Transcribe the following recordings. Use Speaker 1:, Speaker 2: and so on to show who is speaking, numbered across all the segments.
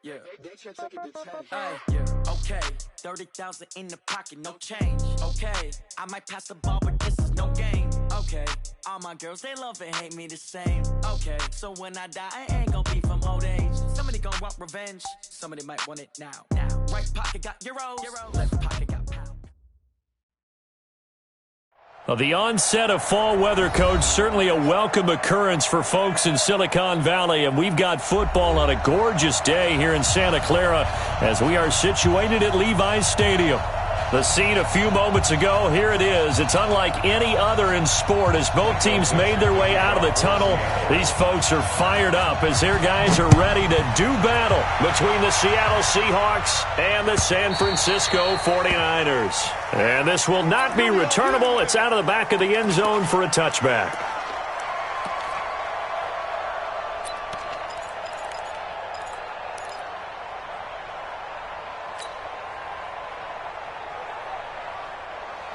Speaker 1: Yeah. Yeah. Okay. 30,000 in the pocket, no change. Okay. I might pass the ball, but this is no game. Okay. All my girls, they love and hate me the same. Okay. So when I die, I ain't gonna be from old age. Somebody gonna want revenge. Somebody might want it now. Right pocket got euros. Left pocket got pounds.
Speaker 2: Well, the onset of fall weather, Coach, certainly a welcome occurrence for folks in Silicon Valley, and we've got football on a gorgeous day here in Santa Clara as we are situated at Levi's Stadium. The scene a few moments ago, here it is. It's unlike any other in sport as both teams made their way out of the tunnel. These folks are fired up as their guys are ready to do battle between the Seattle Seahawks and the San Francisco 49ers. And this will not be returnable. It's out of the back of the end zone for a touchback.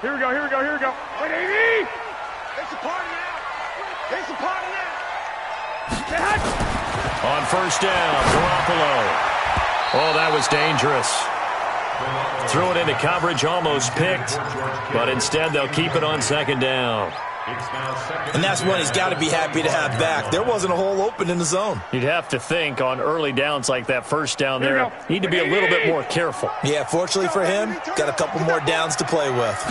Speaker 3: Here we go. Wait, AD! It's a party now.
Speaker 2: On first down, Garoppolo. Oh, that was dangerous. Threw it into coverage, almost picked, but instead they'll keep it on second down.
Speaker 4: And that's one he's got to be happy to have back. There wasn't a hole open in the zone.
Speaker 2: You'd have to think on early downs like that first down there, need to be a little bit more careful.
Speaker 4: Yeah, fortunately for him, got a couple more downs to play with.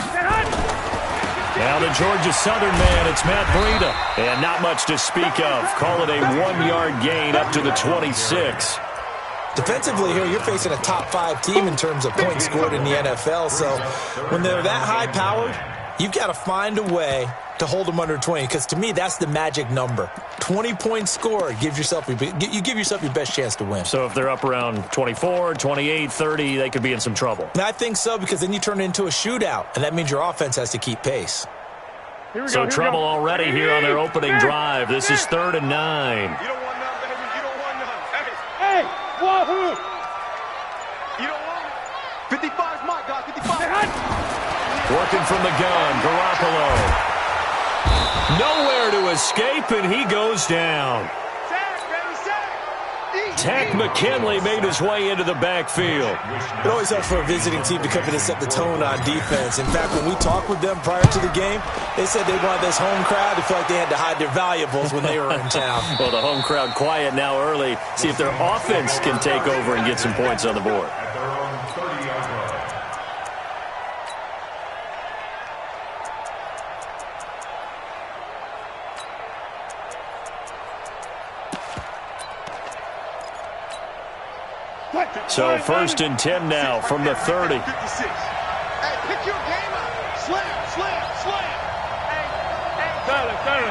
Speaker 2: Now the Georgia Southern man, it's Matt Breida. And not much to speak of. Call it a 1-yard gain up to the 26.
Speaker 4: Defensively here, you're facing a top-5 team in terms of points scored in the NFL. So when they're that high-powered, you've got to find a way to hold them under 20, because to me, that's the magic number. 20 points scored, you give yourself your best chance to win.
Speaker 2: So if they're up around 24, 28, 30, they could be in some trouble.
Speaker 4: And I think so, because then you turn it into a shootout, and that means your offense has to keep pace.
Speaker 2: So trouble already here on their opening drive. This is 3rd and 9.
Speaker 3: You don't want none, baby. You don't want none. Hey, wahoo! You don't want it. 55's my guy. 55.
Speaker 2: Working from the gun, Garoppolo. Nowhere to escape, and he goes down. Tack McKinley made his way into the backfield.
Speaker 4: It always helps for a visiting team to come in and set the tone on defense. In fact, when we talked with them prior to the game, they said they wanted this home crowd to feel like they had to hide their valuables when they were in town.
Speaker 2: Well, the home crowd quiet now early. See if their offense can take over and get some points on the board. So 1st and 10 now from the 30.
Speaker 3: Hey, pick your game up. Slam. Hey.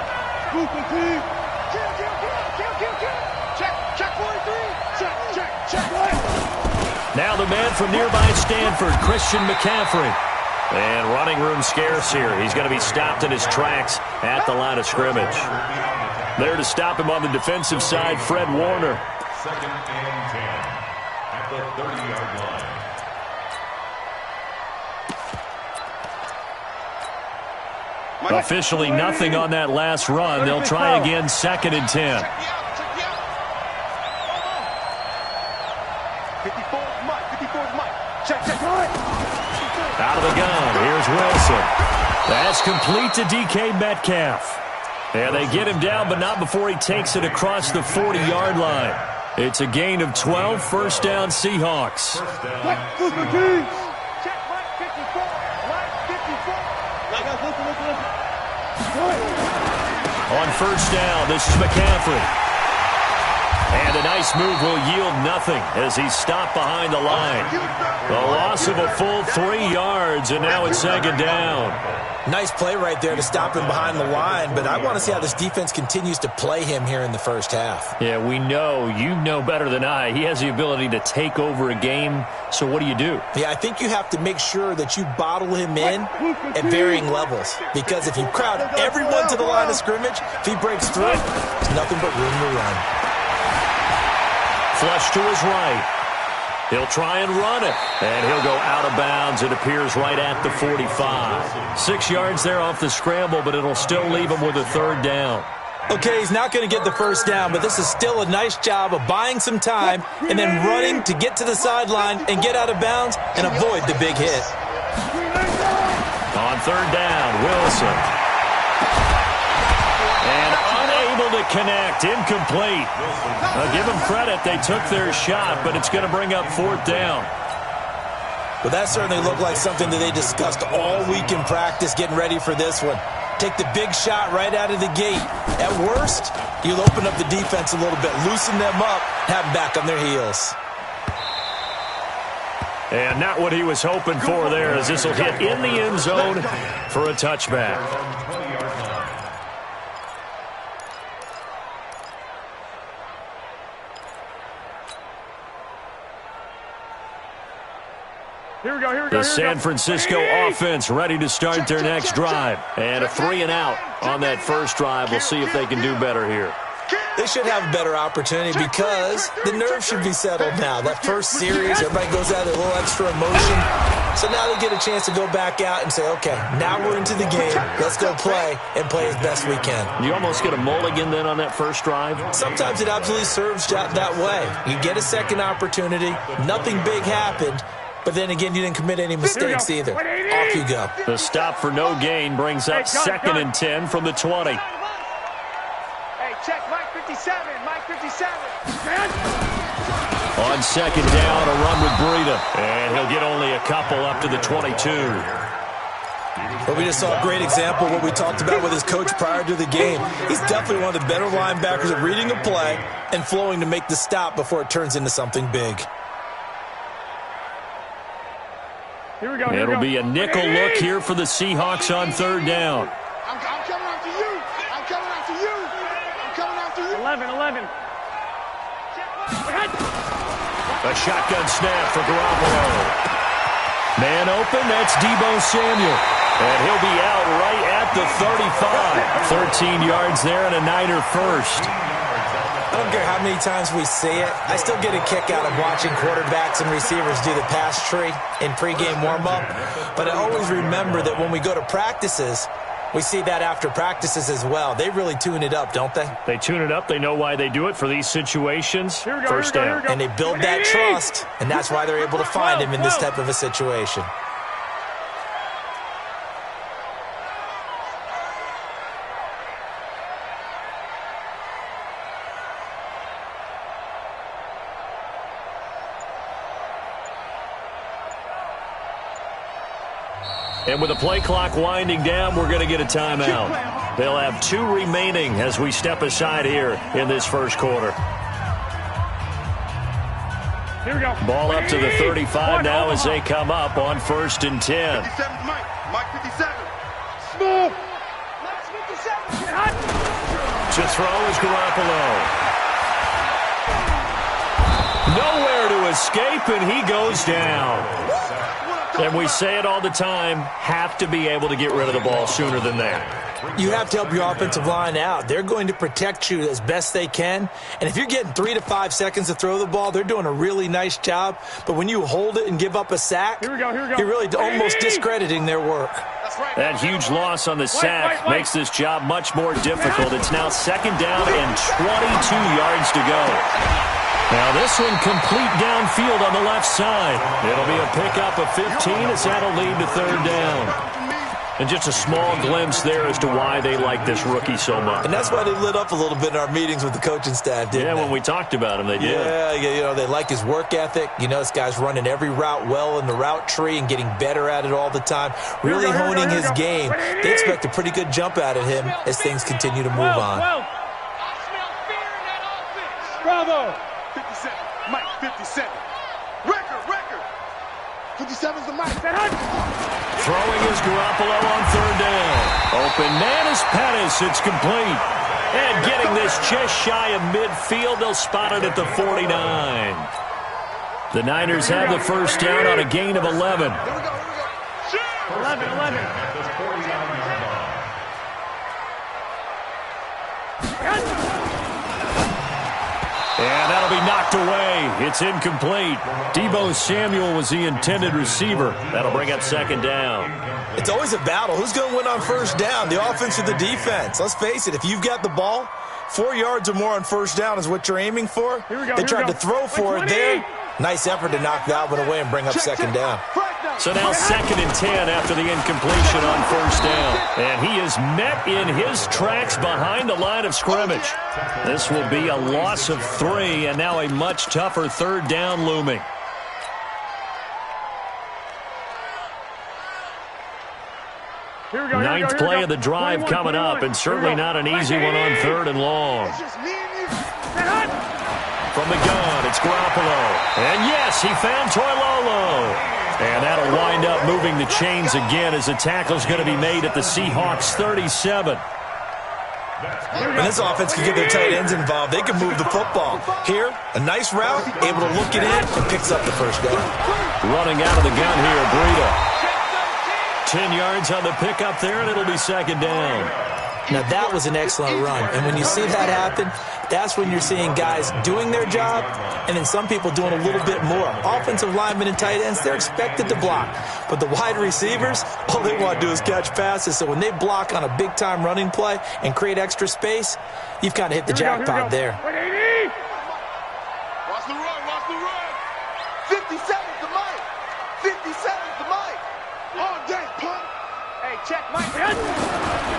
Speaker 3: Kill. Check 43. Check.
Speaker 2: Now the man from nearby Stanford, Christian McCaffrey. And running room scarce here. He's going to be stopped in his tracks at the line of scrimmage. There to stop him on the defensive side, Fred Warner.
Speaker 5: 2nd and 10 at the 30-yard line.
Speaker 2: Officially nothing on that last run. They'll try again, 2nd and 10.
Speaker 3: 54's Mike. Check.
Speaker 2: Out of the gun, here's Wilson. That's complete to DK Metcalf. And they get him down, but not before he takes it across the 40-yard line. It's a gain of 12, first down Seahawks. On first down, this is McCaffrey. And a nice move will yield nothing as he's stopped behind the line. The loss of a full 3 yards, and now it's 2nd down.
Speaker 4: Nice play right there to stop him behind the line, but I want to see how this defense continues to play him here in the first half.
Speaker 2: Yeah, we know. You know better than I. He has the ability to take over a game, so what do you do?
Speaker 4: Yeah, I think you have to make sure that you bottle him in at varying levels, because if you crowd everyone to the line of scrimmage, if he breaks through, there's nothing but room to run.
Speaker 2: Flush to his right. He'll try and run it, and he'll go out of bounds. It appears right at the 45. 6 yards there off the scramble, but it'll still leave him with a 3rd down.
Speaker 4: Okay, he's not going to get the first down, but this is still a nice job of buying some time and then running to get to the sideline and get out of bounds and avoid the big hit.
Speaker 2: On third down, Wilson. And unable to connect, incomplete. I'll give them credit, they took their shot, but it's going to bring up fourth down.
Speaker 4: Well, that certainly looked like something that they discussed all week in practice getting ready for this one. Take the big shot right out of the gate. At worst, you'll open up the defense a little bit, loosen them up, have them back on their heels.
Speaker 2: And not what he was hoping for there, as this will hit in the end zone for a touchback. The San Francisco offense ready to start their next drive. And a 3-and-out on that first drive. We'll see if they can do better here.
Speaker 4: They should have a better opportunity because the nerves should be settled now. That first series, everybody goes out with a little extra emotion. So now they get a chance to go back out and say, okay, now we're into the game. Let's go play and play as best we can.
Speaker 2: You almost get a mulligan then on that first drive?
Speaker 4: Sometimes it absolutely serves that way. You get a second opportunity. Nothing big happened. But then again, you didn't commit any mistakes either. Off you go.
Speaker 2: The stop for no gain brings up 2nd and 10 from the 20.
Speaker 3: Hey, check Mike 57, Mike 57.
Speaker 2: On second down, a run with Breida. And he'll get only a couple up to the 22.
Speaker 4: Well, we just saw a great example of what we talked about with his coach prior to the game. He's definitely one of the better linebackers at reading a play and flowing to make the stop before it turns into something big.
Speaker 3: Here we go.
Speaker 2: It'll be a nickel look here for the Seahawks on third down.
Speaker 3: I'm coming after you. I'm coming after you. I'm coming after you. 11.
Speaker 2: A shotgun snap for Garoppolo. Man open, that's Deebo Samuel. And he'll be out right at the 35. 13 yards there and a Niner first.
Speaker 4: I don't care how many times we see it. I still get a kick out of watching quarterbacks and receivers do the pass tree in pregame warm-up. But I always remember that when we go to practices, we see that after practices as well. They really tune it up, don't they?
Speaker 2: They tune it up. They know why they do it for these situations. First down.
Speaker 4: And they build that trust, and that's why they're able to find him in this type of a situation.
Speaker 2: And with the play clock winding down, we're going to get a timeout. They'll have 2 remaining as we step aside here in this first quarter.
Speaker 3: Here we go.
Speaker 2: Ball up to the 35 now as they come up on 1st and 10.
Speaker 3: 57's Mike. Mike 57. Smooth. Mike 57.
Speaker 2: To throw is Garoppolo. Nowhere to escape, and he goes down. And we say it all the time, have to be able to get rid of the ball sooner than that.
Speaker 4: You have to help your offensive line out. They're going to protect you as best they can. And if you're getting 3 to 5 seconds to throw the ball, they're doing a really nice job. But when you hold it and give up a sack, you're really almost discrediting their work.
Speaker 2: That huge loss on the sack makes this job much more difficult. It's now 2nd down and 22 yards to go. Now this one complete downfield on the left side. It'll be a pickup of 15 as that'll lead to 3rd down. And just a small glimpse there as to why they like this rookie so much.
Speaker 4: And that's why they lit up a little bit in our meetings with the coaching staff, didn't they?
Speaker 2: Yeah, when we talked about him, they did.
Speaker 4: Yeah, you know, they like his work ethic. You know, this guy's running every route well in the route tree and getting better at it all the time. Really honing his game. They expect a pretty good jump out of him as things continue to move on.
Speaker 3: I smell fear in that offense. Bravo. 57. Mike 57. Record. 57's the Mike.
Speaker 2: Throwing is Garoppolo on 3rd down. Open man is Pettis. It's complete. And getting this just shy of midfield, they'll spot it at the 49. The Niners have the first down on a gain of 11.
Speaker 3: 11.
Speaker 2: And that'll be knocked away. It's incomplete. Deebo Samuel was the intended receiver. That'll bring up second down.
Speaker 4: It's always a battle. Who's going to win on first down, the offense or the defense? Let's face it, if you've got the ball, 4 yards or more on first down is what you're aiming for. They tried to throw for it there. Nice effort to knock that one away and bring up second down.
Speaker 2: So now 2nd and 10 after the incompletion on first down. And he is met in his tracks behind the line of scrimmage. This will be a loss of 3, and now a much tougher third down looming. Ninth play of the drive coming up, and certainly not an easy one on 3rd and long. From the gun, it's Garoppolo. And yes, he found Toilolo. And that'll wind up moving the chains again as the tackle's going to be made at the Seahawks 37.
Speaker 4: When this offense can get their tight ends involved, they can move the football. Here, a nice route, able to look it in, and picks up the first down.
Speaker 2: Running out of the gun here, Breida. 10 yards on the pickup there, and it'll be second down.
Speaker 4: Now, that was an excellent run. And when you see that happen, that's when you're seeing guys doing their job and then some people doing a little bit more. Offensive linemen and tight ends, they're expected to block. But the wide receivers, all they want to do is catch passes. So when they block on a big-time running play and create extra space, you've kind of hit the jackpot there.
Speaker 3: Watch the run, watch the run. 50 seconds to Mike. 50 seconds to Mike. All day, punk. Hey, check Mike.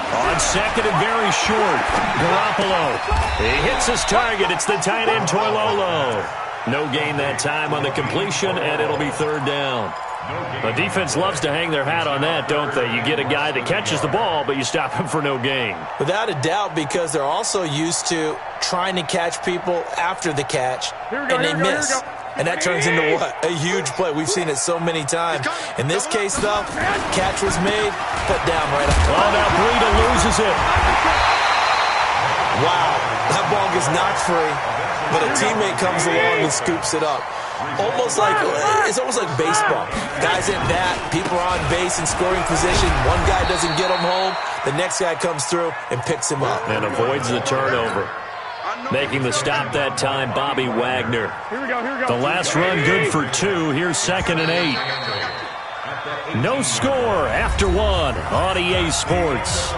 Speaker 2: On second and very short, Garoppolo. He hits his target. It's the tight end, Toilolo. No gain that time on the completion, and it'll be third down. The defense loves to hang their hat on that, don't they? You get a guy that catches the ball, but you stop him for no gain.
Speaker 4: Without a doubt, because they're also used to trying to catch people after the catch, and they miss. And that turns into what? A huge play. We've seen it so many times. In this case, though, catch was made, put down right up.
Speaker 2: Oh, now Breida loses it.
Speaker 4: Wow, that ball gets knocked free, but a teammate comes along and scoops it up. It's almost like baseball. Guys at bat, people are on base in scoring position. One guy doesn't get him home. The next guy comes through and picks him up.
Speaker 2: And avoids the turnover. Making the stop that time, Bobby Wagner.
Speaker 6: Here we go.
Speaker 2: The last run good for 2. Here's 2nd and 8. No score after 1 on EA Sports.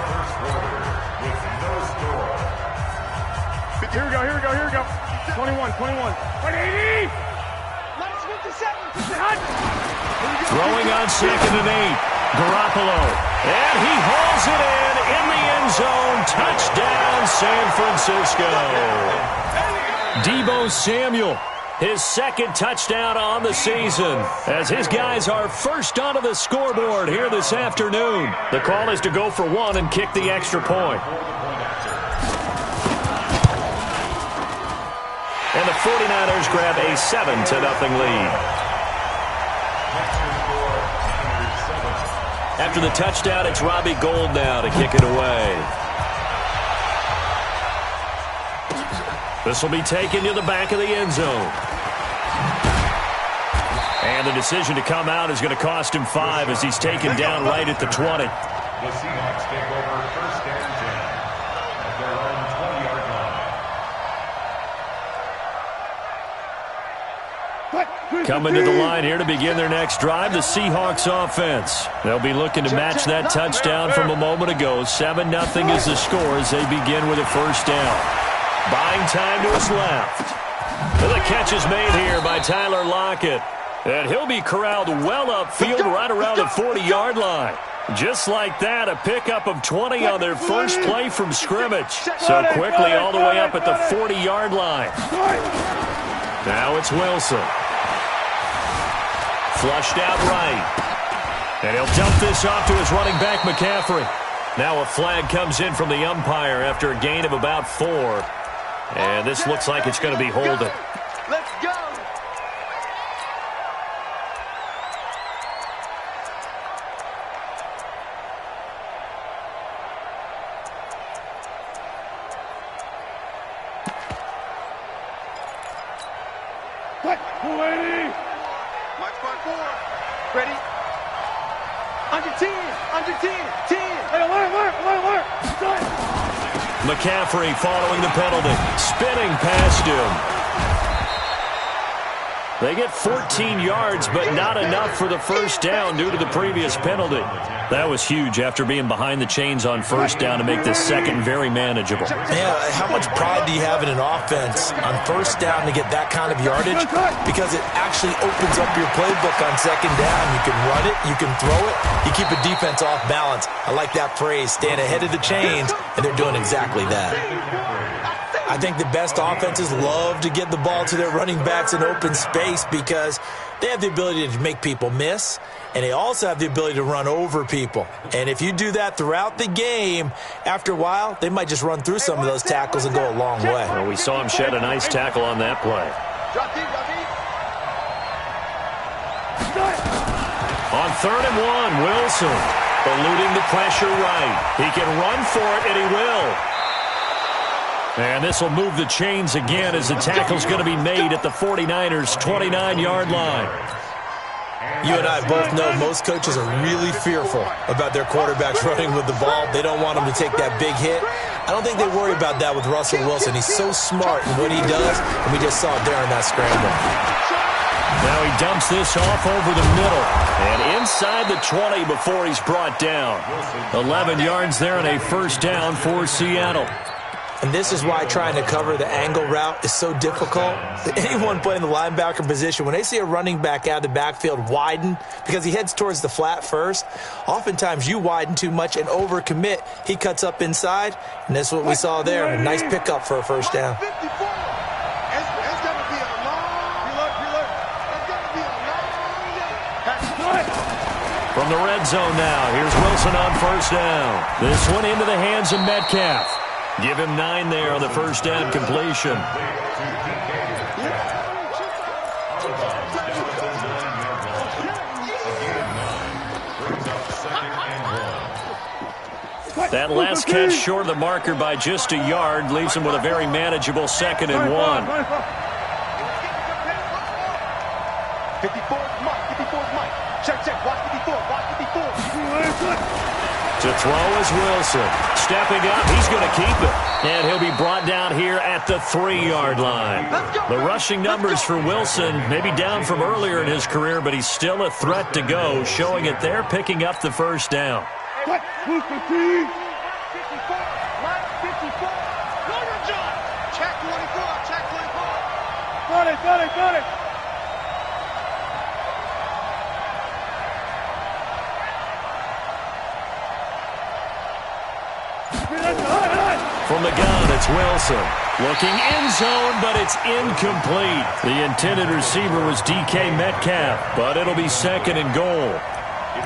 Speaker 6: Here we go. 21. 180.
Speaker 2: Throwing on 2nd and 8. Garoppolo. And he hauls it in the end zone. Touchdown, San Francisco. Deebo Samuel, his 2nd touchdown on the season, as his guys are first onto the scoreboard here this afternoon. The call is to go for 1 and kick the extra point. And the 49ers grab a 7-0 lead. After the touchdown, it's Robbie Gould now to kick it away. This will be taken to the back of the end zone. And the decision to come out is going to cost him 5 as he's taken down right at the 20.
Speaker 5: The Seahawks take over first and 10 at their own 20-yard line.
Speaker 2: Coming to the line here to begin their next drive, the Seahawks offense. They'll be looking to match that touchdown from a moment ago. 7-0 is the score as they begin with a first down. Buying time to his left. And the catch is made here by Tyler Lockett. And he'll be corralled well upfield right around the 40-yard line. Just like that, a pickup of 20 on their first play from scrimmage. So quickly all the way up at the 40-yard line. Now it's Wilson. Flushed out right. And he'll dump this off to his running back, McCaffrey. Now a flag comes in from the umpire after a gain of about 4. And this looks like it's going to be holding.
Speaker 3: Let's go.
Speaker 6: What? 280.
Speaker 3: Mike front 4. Ready? Under 10. Under 10. 10.
Speaker 6: Hey, alert.
Speaker 2: McCaffrey following the penalty. Spinning past him. They get 14 yards, but not enough for the first down due to the previous penalty. That was huge after being behind the chains on first down to make this second very manageable.
Speaker 4: Yeah, how much pride do you have in an offense on first down to get that kind of yardage? Because it actually opens up your playbook on second down. You can run it, you can throw it, you keep a defense off balance. I like that phrase, staying ahead of the chains, and they're doing exactly that. I think the best offenses love to get the ball to their running backs in open space because they have the ability to make people miss, and they also have the ability to run over people. And if you do that throughout the game, after a while, they might just run through some of those tackles and go a long way.
Speaker 2: Well, we saw him shed a nice tackle on that play. On 3rd and 1, Wilson eluding the pressure right. He can run for it, and he will. And this will move the chains again as the tackle's going to be made at the 49ers' 29-yard line.
Speaker 4: You and I both know most coaches are really fearful about their quarterbacks running with the ball. They don't want them to take that big hit. I don't think they worry about that with Russell Wilson. He's so smart in what he does, and we just saw it there in that scramble.
Speaker 2: Now he dumps this off over the middle and inside the 20 before he's brought down. 11 yards there and a first down for Seattle.
Speaker 4: And this is why trying to cover the angle route is so difficult. Anyone playing the linebacker position, when they see a running back out of the backfield widen, because he heads towards the flat first, oftentimes you widen too much and overcommit. He cuts up inside, and that's what we saw there. A nice pickup for a first down.
Speaker 2: From the red zone now, here's Wilson on first down. This one into the hands of Metcalf. Give him 9 there on the first down completion. That last catch short of the marker by just a yard leaves him with a very manageable 2nd and 1.
Speaker 3: 54's Mike. 54's Mike. Check, check. Watch 54. Watch 54.
Speaker 2: To throw is Wilson. Stepping up, he's going to keep it. And he'll be brought down here at the 3-yard line. The rushing numbers for Wilson may be down from earlier in his career, but he's still a threat to go, showing it there, picking up the first down.
Speaker 3: Check 24. Check 24. Got it, got it, got it.
Speaker 2: From the gun, it's Wilson. Looking end zone, but it's incomplete. The intended receiver was DK Metcalf, but it'll be 2nd and goal.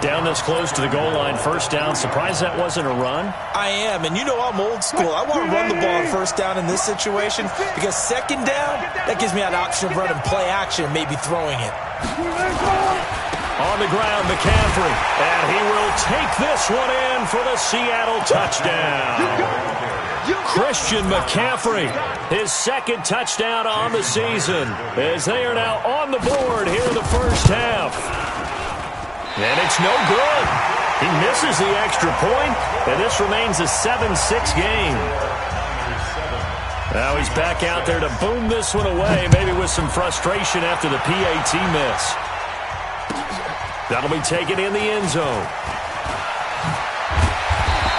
Speaker 2: Down this close to the goal line, first down. Surprised that wasn't a run?
Speaker 4: I am, and you know I'm old school. I want to run the ball on first down in this situation because second down, that gives me an option of running play action, maybe throwing it.
Speaker 2: On the ground, McCaffrey, and he will take this one in for the Seattle touchdown. Christian McCaffrey, his 2nd touchdown on the season, as they are now on the board here in the first half. And it's no good. He misses the extra point, and this remains a 7-6 game. Now he's back out there to boom this one away, maybe with some frustration after the PAT miss. That'll be taken in the end zone.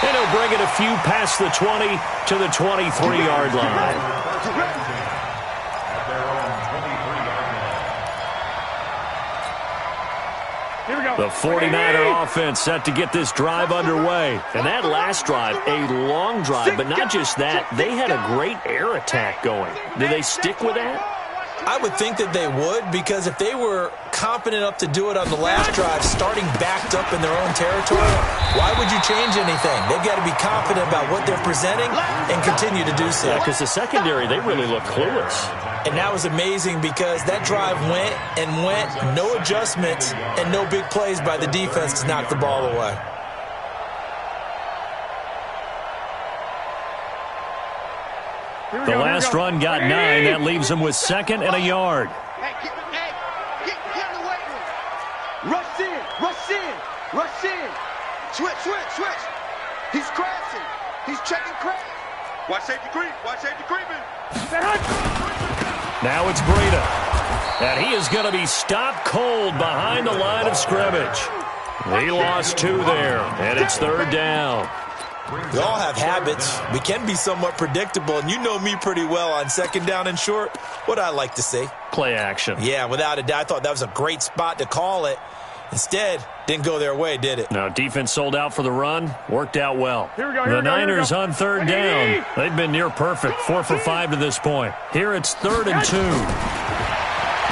Speaker 2: And he'll bring it a few past the 20 to the 23-yard line.
Speaker 6: Here we go.
Speaker 2: The 49er offense set to get this drive underway. And that last drive, a long drive, but not just that. They had a great air attack going. Do they stick with that?
Speaker 4: I would think that they would, because if they were confident enough to do it on the last drive, starting backed up in their own territory, why would you change anything? They've got to be confident about what they're presenting and continue to do so.
Speaker 2: Yeah, because the secondary, they really look clueless.
Speaker 4: And that was amazing because that drive went and went, no adjustments and no big plays by the defense to knock the ball away.
Speaker 2: The last run got 9. That leaves him with 2nd and a yard.
Speaker 3: Hey, get in the weight room. Rush in, rush in, rush in. Switch, switch, switch. He's crashing. He's checking crash. Watch safety creep. Watch safety creeping.
Speaker 2: Now it's Breida. And he is going to be stopped cold behind the line of scrimmage. He lost 2 there, and it's 3rd down.
Speaker 4: We all have habits. We can be somewhat predictable, and you know me pretty well on 2nd down and short. What I like to see.
Speaker 2: Play action.
Speaker 4: Yeah, without a doubt. I thought that was a great spot to call it. Instead, didn't go their way, did it?
Speaker 2: Now, defense sold out for the run. Worked out well.
Speaker 6: The
Speaker 2: Niners on 3rd down. They've been near perfect. 4 for 5 to this point. Here it's 3rd and 2.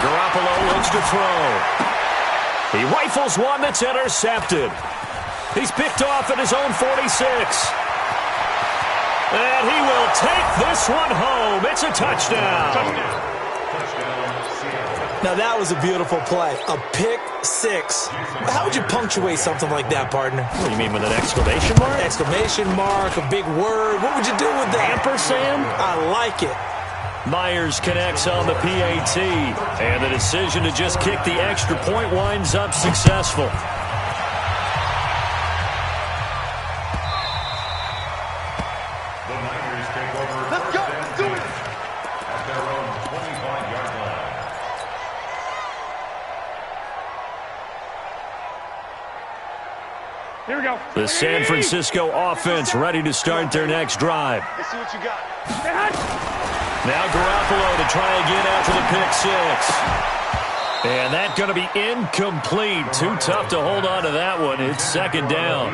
Speaker 2: Garoppolo looks to throw. He rifles one that's intercepted. He's picked off at his own 46. And he will take this one home. It's a touchdown.
Speaker 4: Now, that was a beautiful play. A pick 6. How would you punctuate something like that, partner?
Speaker 2: What do you mean, with an exclamation mark?
Speaker 4: Exclamation mark, a big word. What would you do with that?
Speaker 2: Ampersand?
Speaker 4: I like it.
Speaker 2: Myers connects on the PAT. And the decision to just kick the extra point winds up successful.
Speaker 6: Here we go.
Speaker 2: The San Francisco offense ready to start their next drive.
Speaker 3: Let's see what you got.
Speaker 2: Now Garoppolo to try again after the pick 6. And that's going to be incomplete. Too tough to hold on to that one. It's 2nd down.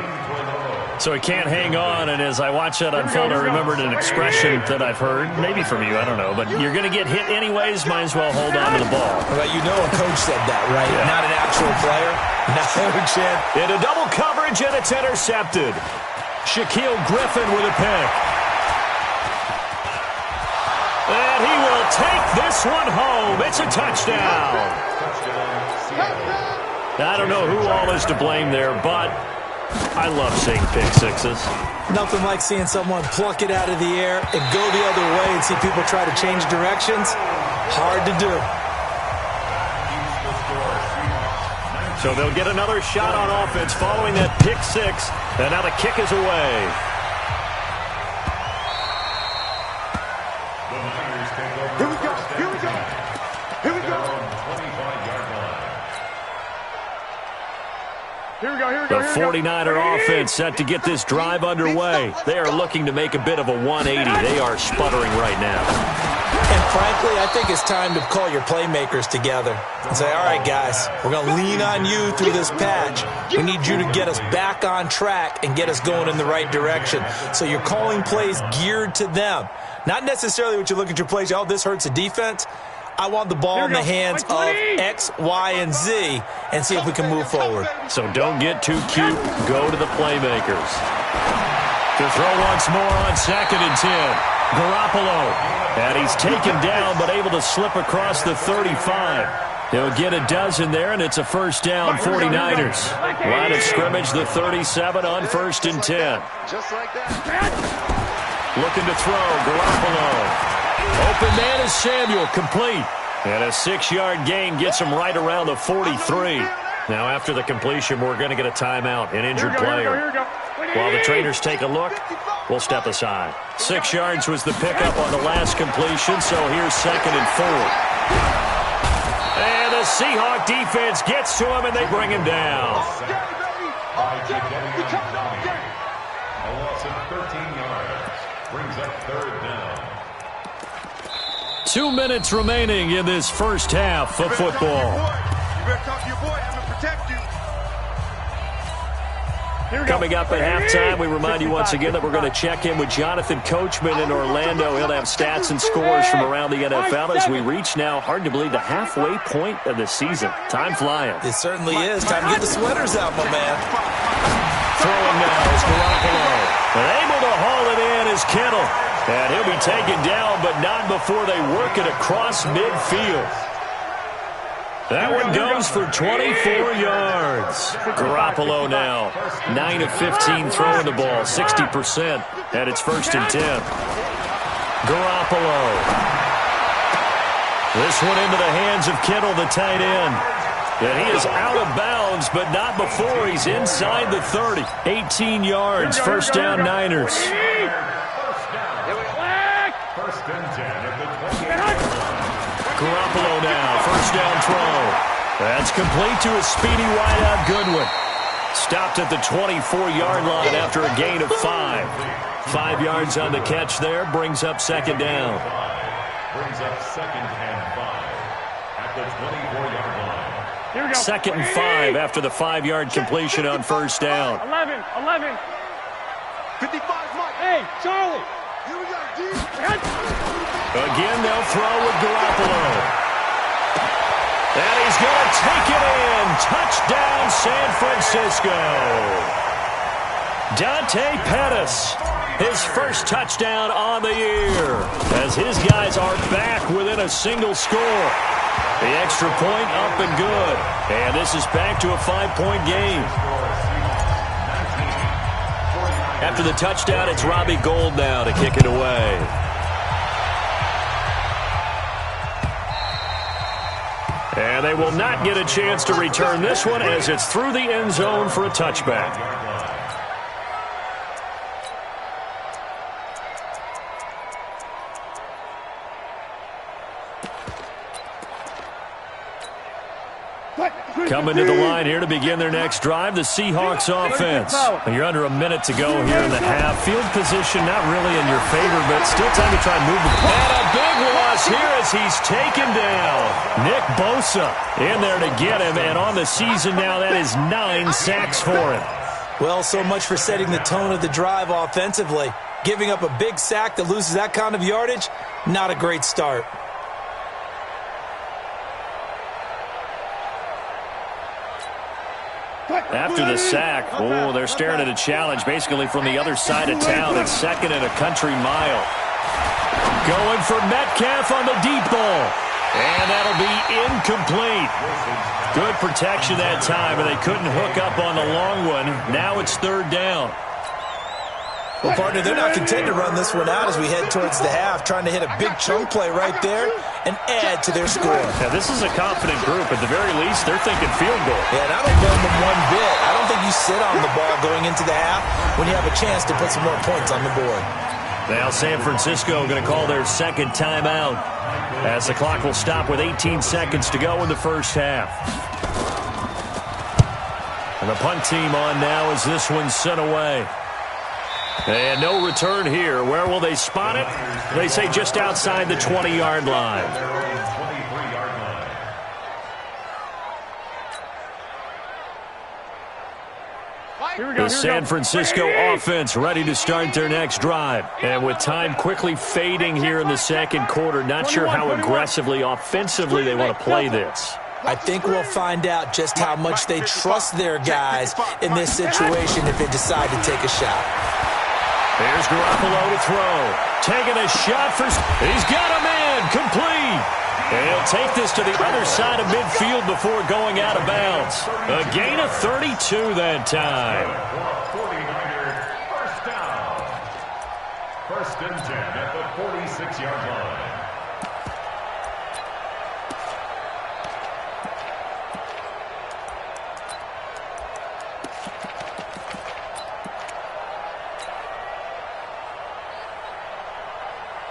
Speaker 2: So he can't hang on, and as I watch that unfold, I remembered an expression that I've heard, maybe from you, I don't know, but you're going to get hit anyways, might as well hold on to the ball.
Speaker 4: Well, you know a coach said that, right? Yeah. Not an actual player. No chance.
Speaker 2: Into double coverage, and it's intercepted. Shaquille Griffin with a pick. And he will take this one home. It's a touchdown. I don't know who all is to blame there, but I love seeing pick 6s.
Speaker 4: Nothing like seeing someone pluck it out of the air and go the other way and see people try to change directions. Hard to do.
Speaker 2: So they'll get another shot on offense following that pick 6, and now the kick is away.
Speaker 3: Here we go. Here we go. Here we go.
Speaker 6: Here we go, here we go.
Speaker 2: The 49er offense set to get this drive underway. They are looking to make a bit of a 180. They are sputtering right now.
Speaker 4: And frankly, I think it's time to call your playmakers together and say, all right, guys, we're going to lean on you through this patch. We need you to get us back on track and get us going in the right direction. So you're calling plays geared to them. Not necessarily what you look at your plays, oh, this hurts the defense. I want the ball in the hands of X, Y, and Z and see if we can move forward.
Speaker 2: So don't get too cute. Go to the playmakers. To throw once more on 2nd and 10. Garoppolo. And he's taken down but able to slip across the 35. He'll get a dozen there, and it's a 1st down, 49ers. Line of scrimmage, the 37 on 1st and 10.
Speaker 3: Just like that.
Speaker 2: Looking to throw, Garoppolo. Open man is Samuel, complete. And a 6-yard gain gets him right around the 43. Now after the completion, we're going to get a timeout, an injured player. While the trainers take a look, we'll step aside. 6 yards was the pickup on the last completion, so here's 2nd and 4. And the Seahawk defense gets to him, and they bring him down.
Speaker 5: A loss of 13 yards brings up 3rd down.
Speaker 2: 2 minutes remaining in this first half of football.
Speaker 3: You better talk to your boy. I'm going to protect you.
Speaker 2: Coming up at halftime, we remind you once again that we're going to check in with Jonathan Coachman in Orlando. He'll have stats and scores from around the NFL as we reach now, hard to believe, the halfway point of the season. Time flying.
Speaker 4: It certainly is. Time to get the sweaters out, my man.
Speaker 2: Throwing now is Garoppolo. And able to haul it in is Kittle. And he'll be taken down, but not before they work it across midfield. That one goes for 24 yards. Garoppolo now, 9 of 15 throwing the ball, 60%. And it's 1st and 10. Garoppolo. This one into the hands of Kittle, the tight end. And he is out of bounds, but not before he's inside the 30. 18 yards, 1st down Niners.
Speaker 5: First and 10 at the 28.
Speaker 2: Garoppolo now, 1st down That's complete to a speedy wideout Goodwin. Stopped at the 24-yard line after a gain of 5. 5 yards on the catch there, brings up second down.
Speaker 5: Brings up 2nd and 5 at the 24-yard line.
Speaker 6: Here we go.
Speaker 2: 2nd and 5 after the 5-yard completion on first down.
Speaker 6: 11.
Speaker 3: 55's Mike.
Speaker 6: Hey, Charlie.
Speaker 3: Here we go, D.
Speaker 2: Again, they'll throw with Garoppolo. And he's going to take it in. Touchdown, San Francisco. Dante Pettis, his first touchdown on the year, as his guys are back within a single score. The extra point up and good. And this is back to a 5-point game. After the touchdown, it's Robbie Gould now to kick it away. And they will not get a chance to return this one as it's through the end zone for a touchback. Coming to the line here to begin their next drive, the Seahawks offense. You're under a minute to go here in the half. Field position not really in your favor, but still time to try and move the ball. And a big loss here as he's taken down. Nick Bosa in there to get him, and on the season now, that is 9 sacks for him.
Speaker 4: Well, so much for setting the tone of the drive offensively. Giving up a big sack that loses that kind of yardage, not a great start.
Speaker 2: After the sack, they're staring at a challenge basically from the other side of town. It's 2nd and a country mile. Going for Metcalf on the deep ball. And that'll be incomplete. Good protection that time, and they couldn't hook up on the long one. Now it's 3rd down.
Speaker 4: Well, partner, they're not content to run this one out as we head towards the half, trying to hit a big chunk play right there and add to their score.
Speaker 2: Yeah, this is a confident group. At the very least, they're thinking field goal.
Speaker 4: Yeah, and I don't blame them one bit. I don't think you sit on the ball going into the half when you have a chance to put some more points on the board.
Speaker 2: Now San Francisco going to call their 2nd timeout as the clock will stop with 18 seconds to go in the first half. And the punt team on now as this one's sent away. And no return here. Where will they spot it? They say just outside the 20-yard line. The San Francisco offense ready to start their next drive. And with time quickly fading here in the second quarter, not sure how aggressively, offensively they want to play this.
Speaker 4: I think we'll find out just how much they trust their guys in this situation if they decide to take a shot.
Speaker 2: Here's Garoppolo to throw. Taking a shot for... He's got a man. Complete. And he'll take this to the other side of midfield before going out of bounds. A gain of 32 that time.
Speaker 5: 49er, first down. 1st and 10 at the 46-yard line.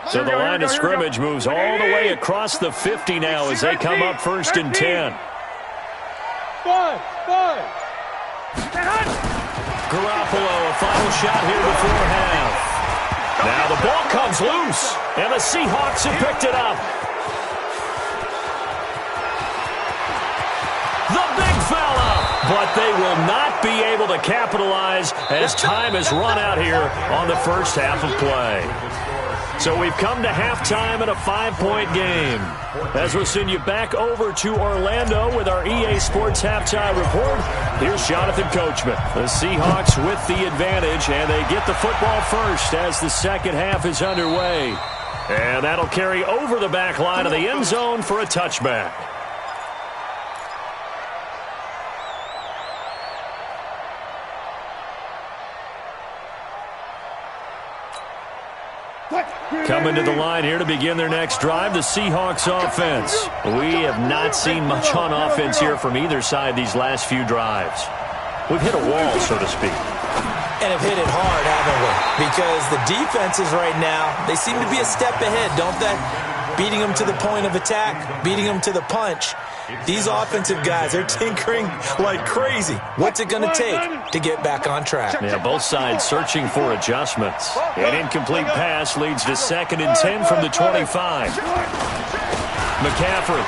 Speaker 2: So the line of scrimmage moves all the way across the 50 now as they come up 1st and 10. Garoppolo, a final shot here before half. Now the ball comes loose, and the Seahawks have picked it up. The big fella, but they will not be able to capitalize as time has run out here on the first half of play. So we've come to halftime in a 5-point game. As we'll send you back over to Orlando with our EA Sports Halftime Report, here's Jonathan Coachman. The Seahawks with the advantage, and they get the football first as the second half is underway. And that'll carry over the back line of the end zone for a touchback. Coming to the line here to begin their next drive, the Seahawks offense. We have not seen much on offense here from either side these last few drives. We've hit a wall, so to speak.
Speaker 4: And have hit it hard, haven't we? Because the defenses right now, they seem to be a step ahead, don't they? beating them to the point of attack, beating them to the punch. These offensive guys, they're tinkering like crazy. What's it going to take to get back on track?
Speaker 2: Yeah, both sides searching for adjustments. An incomplete pass leads to 2nd and 10 from the 25. McCaffrey.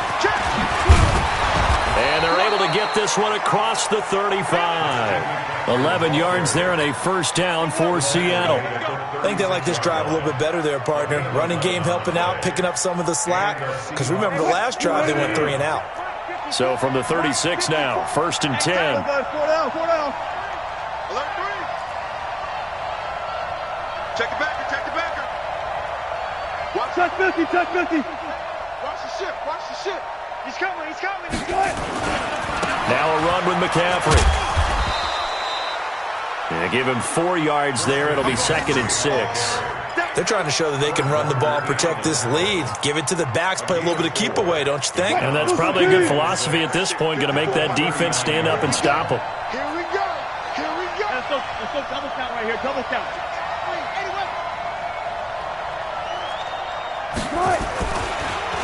Speaker 2: And they're able to get this one across the 35. 11 yards there and a first down for Seattle.
Speaker 4: I think they like this drive a little bit better there, partner. Running game helping out, picking up some of the slack. Because remember, the last drive, they went 3 and out.
Speaker 2: So from the 36 now, 1st and 10.
Speaker 6: 4 down, 4 down.
Speaker 3: Alert 3. Check the backer, check the backer. Watch
Speaker 6: Check 50, check 50.
Speaker 3: Watch the ship, watch the ship.
Speaker 6: He's coming, he's coming, he's coming.
Speaker 2: Now a run with McCaffrey. And give him 4 yards there. It'll be 2nd and 6.
Speaker 4: They're trying to show that they can run the ball, protect this lead. Give it to the backs, play a little bit of keep away, don't you think?
Speaker 2: And that's probably a good philosophy at this point, going to make that defense stand up and stop them.
Speaker 3: Here we go. Here we go.
Speaker 6: Let's go double count right here, double count.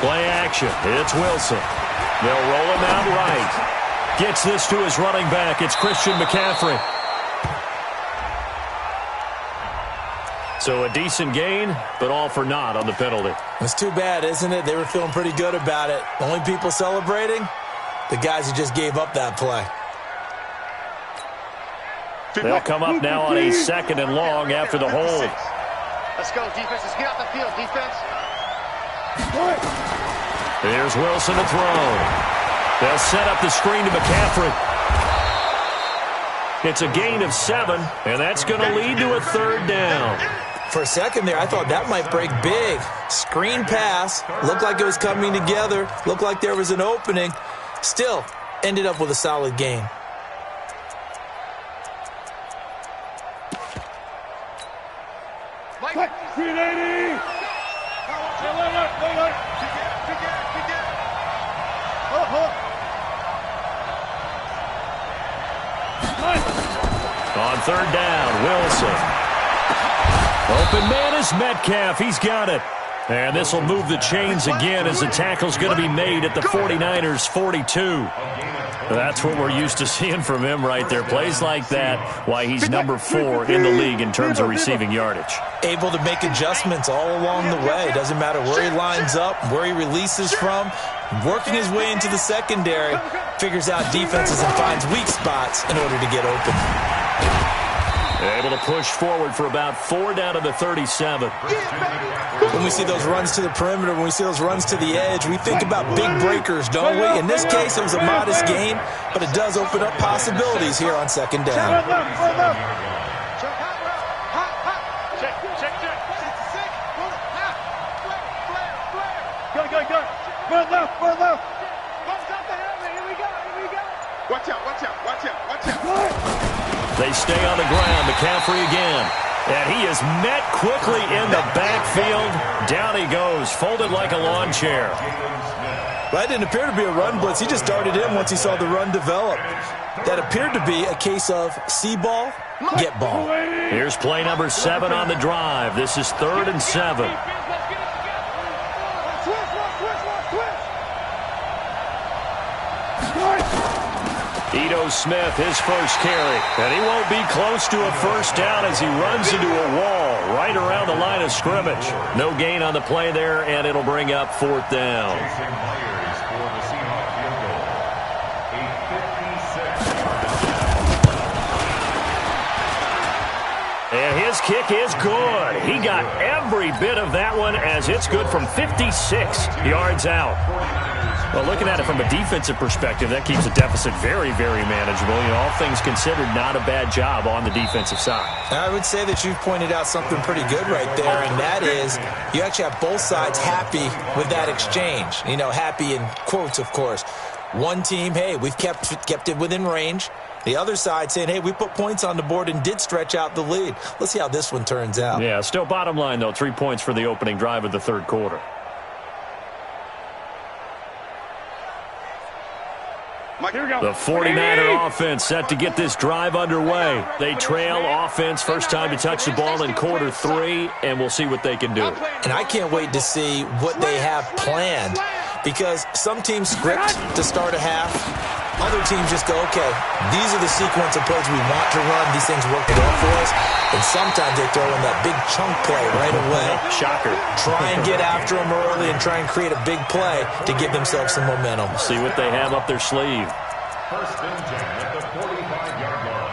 Speaker 2: Play action. It's Wilson. They'll roll him out right. Gets this to his running back. It's Christian McCaffrey. So a decent gain, but all for naught on the penalty.
Speaker 4: It's too bad, isn't it? They were feeling pretty good about it. The only people celebrating, the guys who just gave up that play.
Speaker 2: They'll come up now on a 2nd and long after the hold.
Speaker 3: Let's go, defense. Let's get out the field, defense.
Speaker 2: Here's Wilson to throw. They'll set up the screen to McCaffrey. It's a gain of 7, and that's going to lead to a 3rd down.
Speaker 4: For a second there, I thought that might break big. Screen pass. Looked like it was coming together. Looked like there was an opening. Still, ended up with a solid gain.
Speaker 6: Mike, 380.
Speaker 2: On 3rd down, Wilson. Open man is Metcalf. He's got it. And this will move the chains again as the tackle's going to be made at the 49ers' 42. That's what we're used to seeing from him right there. Plays like that, why he's number 4 in the league in terms of receiving yardage.
Speaker 4: Able to make adjustments all along the way. Doesn't matter where he lines up, where he releases from. Working his way into the secondary, figures out defenses and finds weak spots in order to get open.
Speaker 2: Able to push forward for about 4 down to the 37.
Speaker 4: When we see those runs to the perimeter, when we see those runs to the edge, we think about big breakers, don't we? In this case, it was a modest gain, but it does open up possibilities here on 2nd down.
Speaker 6: Run left.
Speaker 3: Watch out.
Speaker 2: They stay on the ground. McCaffrey again. And he is met quickly in the backfield. Down he goes, folded like a lawn chair.
Speaker 4: That didn't appear to be a run blitz. He just darted in once he saw the run develop. That appeared to be a case of see ball, get ball.
Speaker 2: Here's play number 7 on the drive. This is 3rd and 7. Ito Smith, his first carry. And he won't be close to a first down as he runs into a wall right around the line of scrimmage. No gain on the play there, and it'll bring up 4th down. And his kick is good. He got every bit of that one as it's good from 56 yards out. Well, looking at it from a defensive perspective, that keeps the deficit very, very manageable. You know, all things considered, not a bad job on the defensive side.
Speaker 4: I would say that you've pointed out something pretty good right there, and that is you actually have both sides happy with that exchange. You know, happy in quotes, of course. One team, hey, we've kept it within range. The other side saying, hey, we put points on the board and did stretch out the lead. Let's see how this one turns out.
Speaker 2: Yeah, still bottom line, though, 3 points for the opening drive of the 3rd quarter. The 49er offense set to get this drive underway. They trail offense, first time to touch the ball in quarter 3, and we'll see what they can do.
Speaker 4: And I can't wait to see what they have planned, because some teams script to start a half. Other teams just go, okay, these are the sequence of plays we want to run. These things work well for us. And sometimes they throw in that big chunk play right away.
Speaker 2: Shocker.
Speaker 4: Try and get after them early and try and create a big play to give themselves some momentum.
Speaker 2: See what they have up their sleeve.
Speaker 5: First and 10 at the 45-yard line.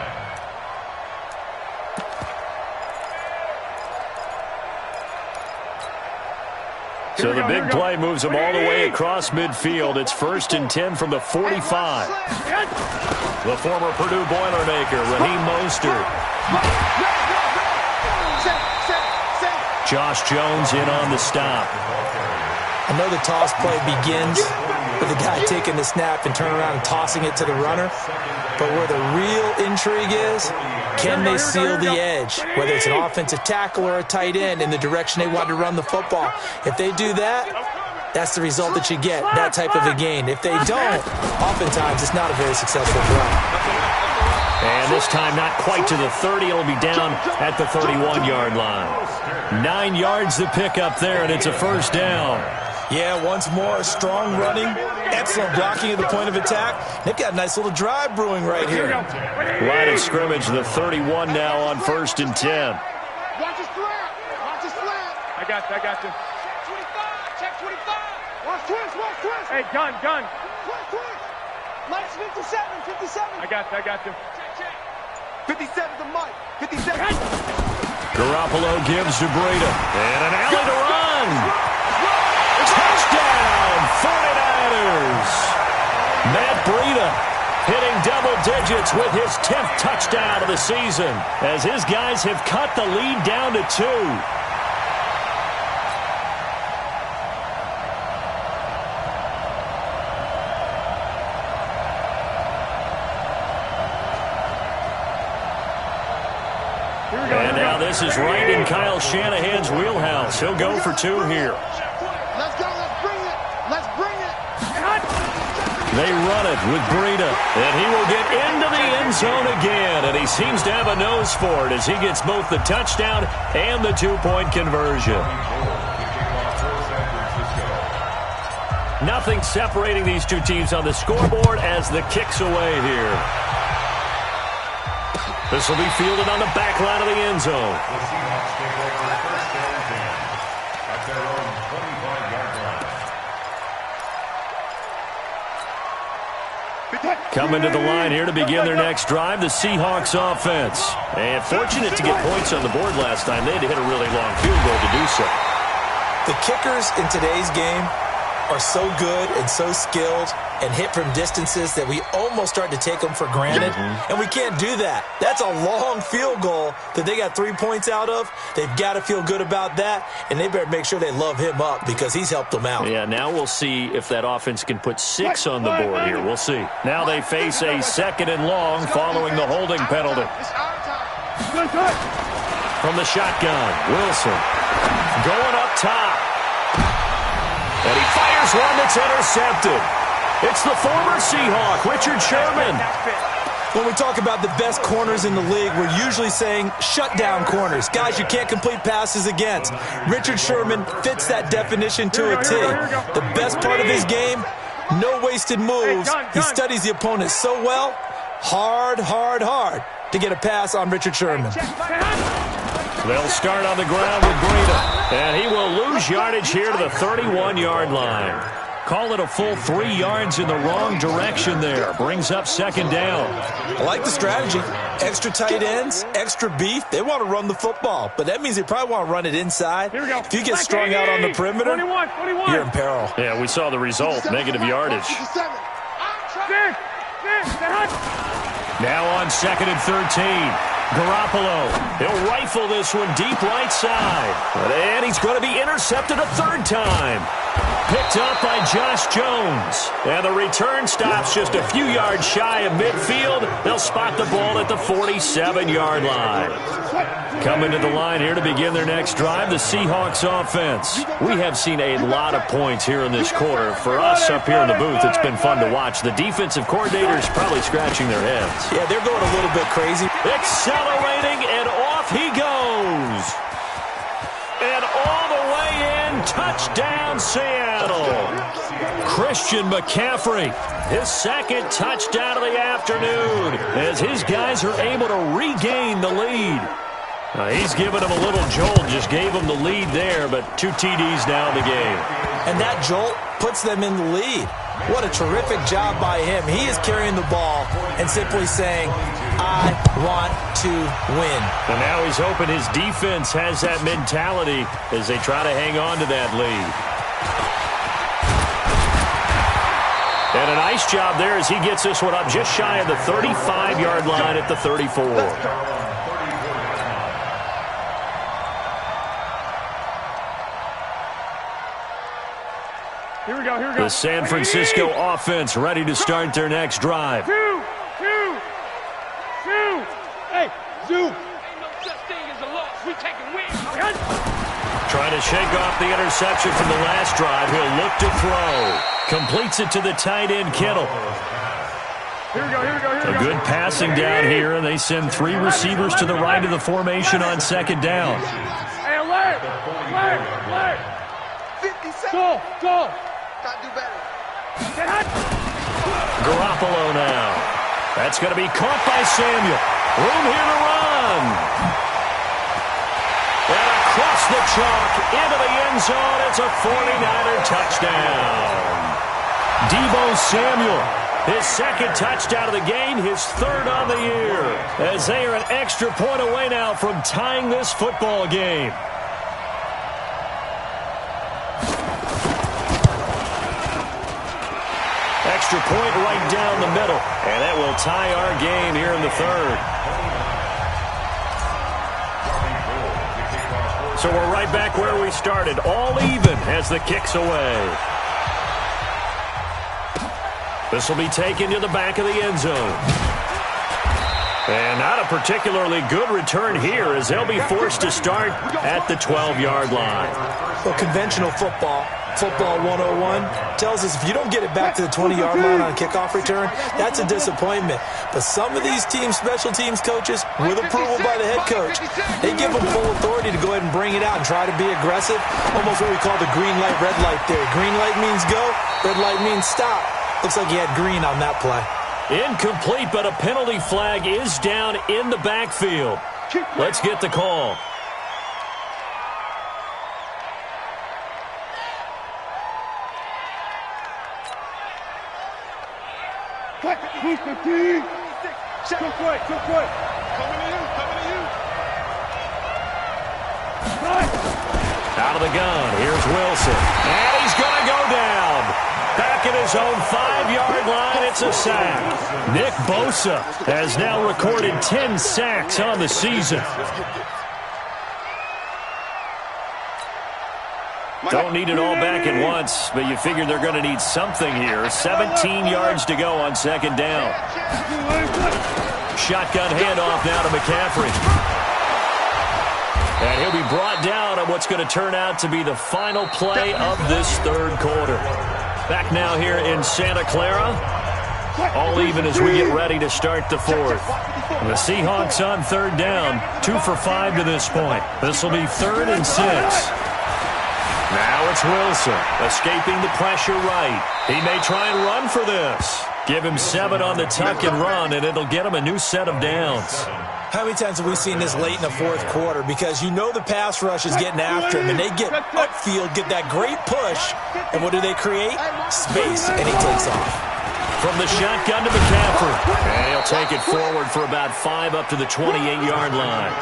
Speaker 2: So the big play moves them all the way across midfield. It's first and 10 from the 45. The former Purdue Boilermaker, Raheem Mostert. Josh Jones in on the stop.
Speaker 4: I know the toss play begins with the guy taking the snap and turning around and tossing it to the runner. But where the real intrigue is, can they seal the edge, whether it's an offensive tackle or a tight end, in the direction they want to run the football? If they do that, that's the result that you get, that type of a gain. If they don't, oftentimes it's not a very successful drive.
Speaker 2: And this time not quite to the 30. It'll be down at the 31-yard line. 9 yards to pick up there, and it's a first down.
Speaker 4: Yeah, once more, strong running, excellent blocking at the point of attack. They've got a nice little drive brewing right here.
Speaker 2: Line of scrimmage, the 31 now on first and 10.
Speaker 3: Watch his slant. Watch his slant.
Speaker 6: I got you.
Speaker 3: Check 25. Check 25. Watch twist.
Speaker 6: Hey, gun.
Speaker 3: Twist. Mike's 57.
Speaker 6: I got you.
Speaker 3: Check. 57 to Mike. 57.
Speaker 2: Garoppolo gives to Breida. And an alley to run. Touchdown, 49ers. Matt Breida hitting double digits with his 10th touchdown of the season as his guys have cut the lead down to 2. And now this is right in Kyle Shanahan's wheelhouse. He'll go for 2 here.
Speaker 3: Let's go. Let's bring it.
Speaker 2: They run it with Breida, and he will get into the end zone again, and he seems to have a nose for it as he gets both the touchdown and the 2-point conversion. Nothing separating these two teams on the scoreboard as the kick's away here. This will be fielded on the back line of the end zone.
Speaker 5: The Seahawks take over first and 10 at their own 25-yard line.
Speaker 2: Coming to the line here to begin their next drive, the Seahawks offense. And fortunate to get points on the board last time. They had to hit a really long field goal to do so.
Speaker 4: The kickers in today's game are so good and so skilled and hit from distances that we almost start to take them for granted. And we can't do that. That's a long field goal that they got 3 points out of. They've got to feel good about that, and they better make sure they love him up because he's helped them out.
Speaker 2: Yeah, now we'll see if that offense can put 6 on the board here. We'll see. Now they face a 2nd and long following the holding penalty. From the shotgun, Wilson going up top. And he fires one that's intercepted. It's the former Seahawk, Richard Sherman.
Speaker 4: When we talk about the best corners in the league, we're usually saying shutdown corners, guys you can't complete passes against. Richard Sherman fits that definition to a T. The best part of his game, no wasted moves. He studies the opponent so well, hard to get a pass on Richard Sherman.
Speaker 2: They'll start on the ground with Breida, and he will lose yardage here to the 31-yard line. Call it a full 3 yards in the wrong direction there. Brings up 2nd down.
Speaker 4: I like the strategy. Extra tight ends, extra beef. They want to run the football, but that means they probably want to run it inside. If you get strung out on the perimeter, you're in peril.
Speaker 2: Yeah, we saw the result, negative yardage. Now on 2nd and 13. Garoppolo, he'll rifle this one deep right side. And he's going to be intercepted a 3rd time. Picked up by Josh Jones. And the return stops just a few yards shy of midfield. They'll spot the ball at the 47-yard line. Coming to the line here to begin their next drive, the Seahawks offense. We have seen a lot of points here in this quarter. For us up here in the booth, it's been fun to watch. The defensive coordinators probably scratching their heads.
Speaker 4: Yeah, they're going a little bit crazy.
Speaker 2: Accelerating, and off he goes. And all the way in, touchdown Seattle. Christian McCaffrey, his second touchdown of the afternoon, as his guys are able to regain the lead. He's given him a little jolt, just gave him the lead there, but 2 TDs now in the game.
Speaker 4: And that jolt puts them in the lead. What a terrific job by him. He is carrying the ball and simply saying, I want to win.
Speaker 2: And now he's hoping his defense has that mentality as they try to hang on to that lead. And a nice job there as he gets this one up just shy of the 35-yard line at the 34.
Speaker 6: Here we go, here we go.
Speaker 2: The San Francisco offense ready to start their next drive.
Speaker 6: Two. Hey, Zoo. Ain't no such thing as a loss. We taking wins.
Speaker 2: Trying to shake off the interception from the last drive. He'll look to throw. Completes it to the tight end, Kittle.
Speaker 6: Here we go.
Speaker 2: A good passing down here, and they send 3 receivers to the right of the formation on second down.
Speaker 6: Hey, alert.
Speaker 3: 50 seconds.
Speaker 6: Go.
Speaker 3: Gotta do better.
Speaker 6: Get hot.
Speaker 2: Garoppolo now. That's going to be caught by Samuel. Room here to run. And across the chalk into the end zone. It's a 49er touchdown. Deebo Samuel, his second touchdown of the game, his 3rd on the year, as they are an extra point away now from tying this football game. Extra point right down the middle, and that will tie our game here in the 3rd. So we're right back where we started, all even as the kick's away. This will be taken to the back of the end zone. And not a particularly good return here as they'll be forced to start at the 12-yard line.
Speaker 4: Well, conventional football 101, tells us if you don't get it back to the 20-yard line on a kickoff return, that's a disappointment. But some of these teams, special teams coaches, with approval by the head coach, they give them full authority to go ahead and bring it out and try to be aggressive. Almost what we call the green light, red light theory. Green light means go, red light means stop. Looks like he had green on that play.
Speaker 2: Incomplete, but a penalty flag is down in the backfield. Let's get the call.
Speaker 6: Who's the team? Too quick. Coming to you.
Speaker 2: Out of the gun, here's Wilson. And he's going to go down. Back at his own 5-yard line, it's a sack. Nick Bosa has now recorded 10 sacks on the season. Don't need it all back at once, but you figure they're going to need something here. 17 yards to go on second down. Shotgun handoff now to McCaffrey. And he'll be brought down on what's going to turn out to be the final play of this 3rd quarter. Back now here in Santa Clara. All even as we get ready to start the 4th. The Seahawks on 3rd down. 2 for 5 to this point. This will be 3rd and 6. Now it's Wilson, escaping the pressure right. He may try and run for this. Give him 7 on the tuck and run, and it'll get him a new set of downs.
Speaker 4: How many times have we seen this late in the 4th quarter? Because you know the pass rush is getting after him, and they get upfield, get that great push, and what do they create? Space, and he takes off.
Speaker 2: From the shotgun to McCaffrey. And he'll take it forward for about 5 up to the 28-yard line.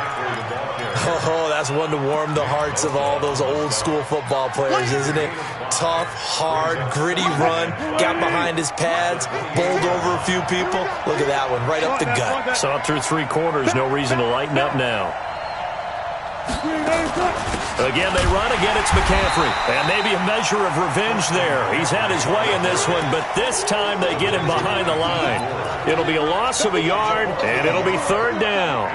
Speaker 4: Oh, that's one to warm the hearts of all those old-school football players, isn't it? Tough, hard, gritty run, got behind his pads, bowled over a few people. Look at that one, right up the gut.
Speaker 2: So up through 3 quarters, no reason to lighten up now. Again, they run. Again, it's McCaffrey. And maybe a measure of revenge there. He's had his way in this one, but this time they get him behind the line. It'll be a loss of a yard, and it'll be third down.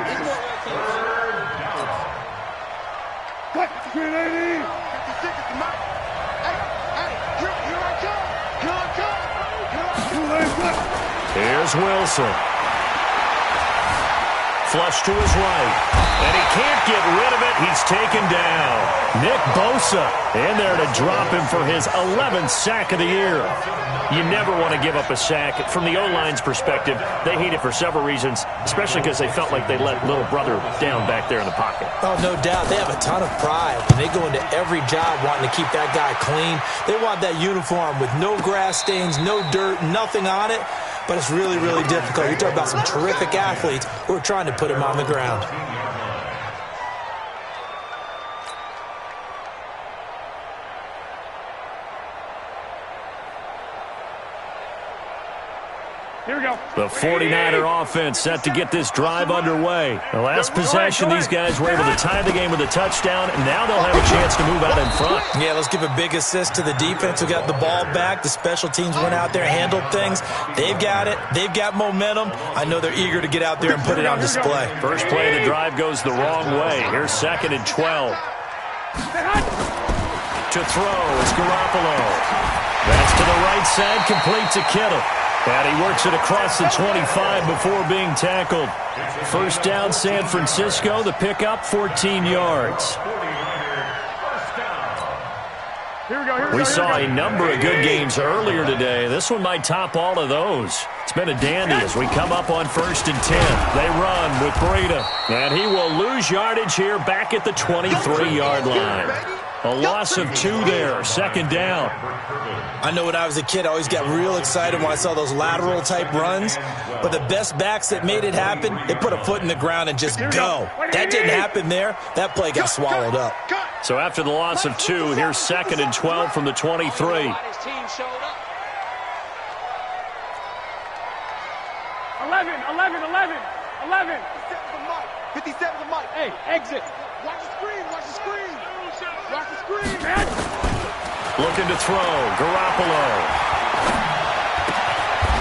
Speaker 2: Here's Wilson. Flush to his right. And he can't get rid of it. He's taken down. Nick Bosa in there to drop him for his 11th sack of the year. You never want to give up a sack. From the O-line's perspective, they hate it for several reasons, especially because they felt like they let little brother down back there in the pocket.
Speaker 4: Oh, no doubt. They have a ton of pride, and they go into every job wanting to keep that guy clean. They want that uniform with no grass stains, no dirt, nothing on it. But it's really, really difficult. You're talking about some terrific athletes who are trying to put him on the ground.
Speaker 6: Here we go.
Speaker 2: The 49er offense set to get this drive underway. The last possession, these guys were able to tie the game with a touchdown, and now they'll have a chance to move out in front.
Speaker 4: Yeah, let's give a big assist to the defense who got the ball back. The special teams went out there, handled things. They've got it. They've got momentum. I know they're eager to get out there and put it on display.
Speaker 2: First play of the drive goes the wrong way. Here's 2nd and 12. To throw is Garoppolo. That's to the right side, complete to Kittle. And he works it across the 25 before being tackled. First down, San Francisco. The pickup, 14 yards. We saw a number of good games earlier today. This one might top all of those. It's been a dandy as we come up on 1st and 10. They run with Breida. And he will lose yardage here back at the 23-yard line. A loss of 2 there, 2nd down.
Speaker 4: I know when I was a kid, I always got real excited when I saw those lateral-type runs. But the best backs that made it happen, they put a foot in the ground and just go. That didn't happen there. That play got swallowed up.
Speaker 2: So after the loss of 2, here's 2nd and 12 from the 23.
Speaker 6: 11, 11, 11.
Speaker 3: 57 to Mike.
Speaker 6: Hey, exit.
Speaker 3: Watch the screen, watch the screen. Watch the screen.
Speaker 2: Looking to throw, Garoppolo.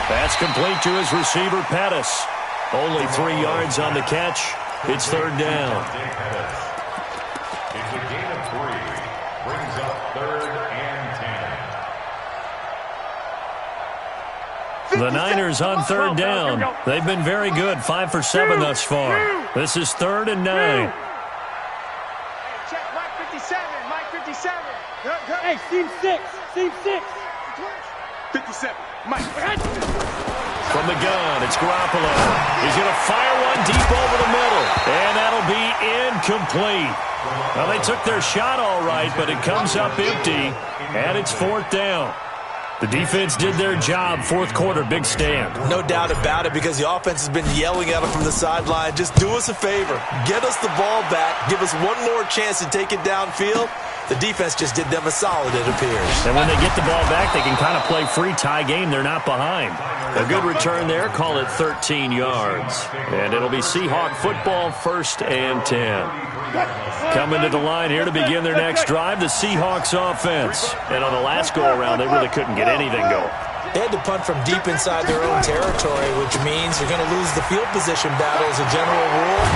Speaker 2: That's complete to his receiver, Pettis. Only 3 yards on the catch. It's 3rd down.
Speaker 5: It's a gain of 3. Brings up 3rd and 10.
Speaker 2: The Niners on 3rd down. They've been very good, 5 for 7 thus far. This is 3rd and 9.
Speaker 3: Check Mike 57, Mike 57.
Speaker 6: Hey, seam 6, seam 6.
Speaker 3: 57, Mike.
Speaker 2: From the gun, it's Garoppolo. He's going to fire one deep over the middle. And that'll be incomplete. Well, they took their shot all right, but it comes up empty. And it's 4th down. The defense did their job. 4th quarter, big stand.
Speaker 4: No doubt about it, because the offense has been yelling at them from the sideline. Just do us a favor. Get us the ball back. Give us one more chance to take it downfield. The defense just did them a solid, it appears.
Speaker 2: And when they get the ball back, they can kind of play free tie game. They're not behind. A good return there. Call it 13 yards. And it'll be Seahawk football, 1st and 10. Coming to the line here to begin their next drive, the Seahawks offense. And on the last go-around, they really couldn't get anything going.
Speaker 4: They had to punt from deep inside their own territory, which means they're going to lose the field position battle as a general rule.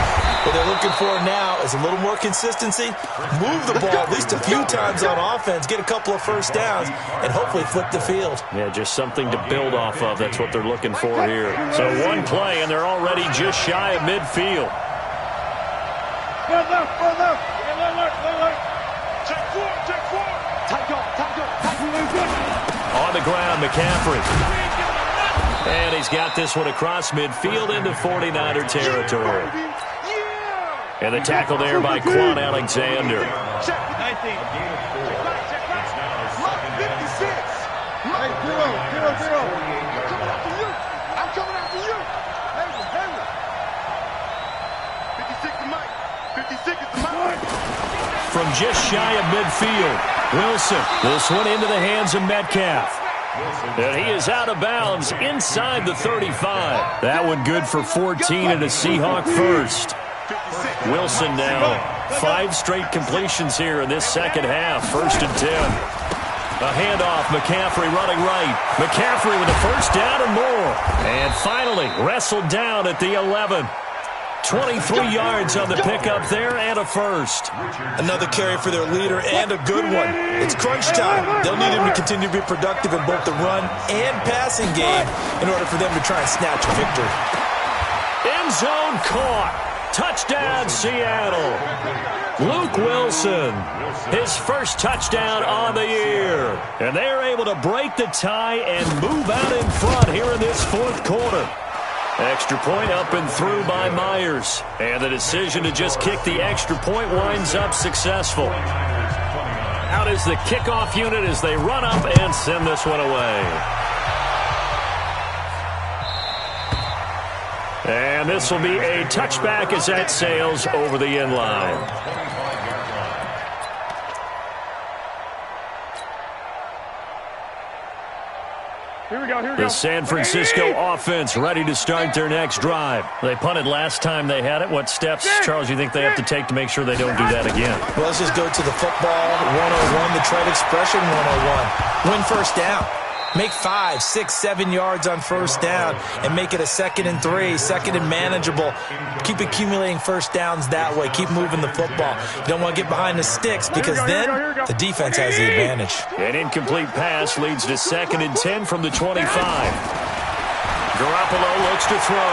Speaker 4: What they're looking for now is a little more consistency, move the ball at least a few times on offense, get a couple of first downs, and hopefully flip the field.
Speaker 2: Yeah, just something to build off of. That's what they're looking for here. So one play, and they're already just shy of midfield.
Speaker 6: Check 4, check 4.
Speaker 3: Tight go.
Speaker 2: On the ground, McCaffrey. And he's got this one across midfield into 49er territory. And the tackle there by Quan Alexander.
Speaker 3: Check 19. Mike 56. 0. I'm coming after you. Henry. 56 to Mike. 56 is to Mike.
Speaker 2: From just shy of midfield, Wilson. This one into the hands of Metcalf. And he is out of bounds inside the 35. That one good for 14 and a Seahawk first. Wilson now 5 straight completions here in this second half. 1st and 10. A handoff. McCaffrey running right. McCaffrey with a first down and more. And finally wrestled down at the 11. 23 yards on the pickup there and a first.
Speaker 4: Another carry for their leader and a good one. It's crunch time. They'll need him to continue to be productive in both the run and passing game in order for them to try and snatch a victory.
Speaker 2: End zone caught. Touchdown, Seattle. Luke Wilson, his first touchdown on the year. And they're able to break the tie and move out in front here in this 4th quarter. Extra point up and through by Myers. And the decision to just kick the extra point winds up successful. Out is the kickoff unit as they run up and send this one away. And this will be a touchback as that sails over the end line.
Speaker 6: Here we go, here we go.
Speaker 2: The San Francisco offense ready to start their next drive. They punted last time they had it. What steps, Charles, do you think they have to take to make sure they don't do that again?
Speaker 4: Well, let's just go to the football 101, the trade expression 101. Win first down. Make 5, 6, 7 yards on first down and make it a 2nd and 3, 2nd and manageable. Keep accumulating first downs that way. Keep moving the football. You don't want to get behind the sticks because then the defense has the advantage.
Speaker 2: An incomplete pass leads to 2nd and 10 from the 25. Garoppolo looks to throw.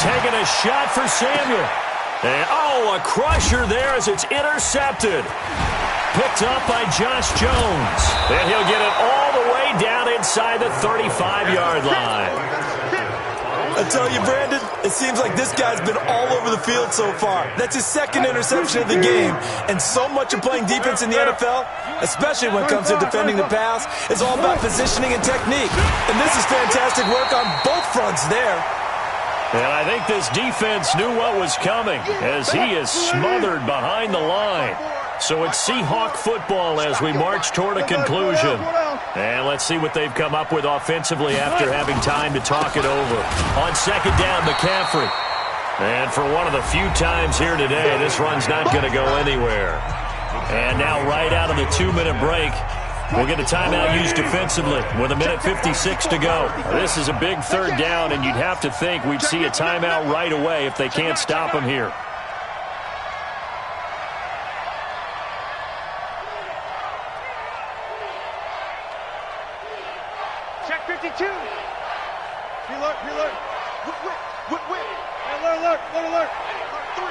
Speaker 2: Taking a shot for Samuel. And, a crusher there as it's intercepted. Picked up by Josh Jones. And he'll get it all the way down inside the 35-yard line.
Speaker 4: I tell you, Brandon, it seems like this guy's been all over the field so far. That's his 2nd interception of the game. And so much of playing defense in the NFL, especially when it comes to defending the pass, is all about positioning and technique. And this is fantastic work on both fronts there.
Speaker 2: And I think this defense knew what was coming as he is smothered behind the line. So it's Seahawk football as we march toward a conclusion. And let's see what they've come up with offensively after having time to talk it over. On 2nd down, McCaffrey. And for one of the few times here today, this run's not going to go anywhere. And now right out of the 2-minute break, we'll get a timeout used defensively with 1:56 to go. This is a big 3rd down, and you'd have to think we'd see a timeout right away if they can't stop him here.
Speaker 6: Check 52. Alert, alert. Whip. Alert. Alert 3.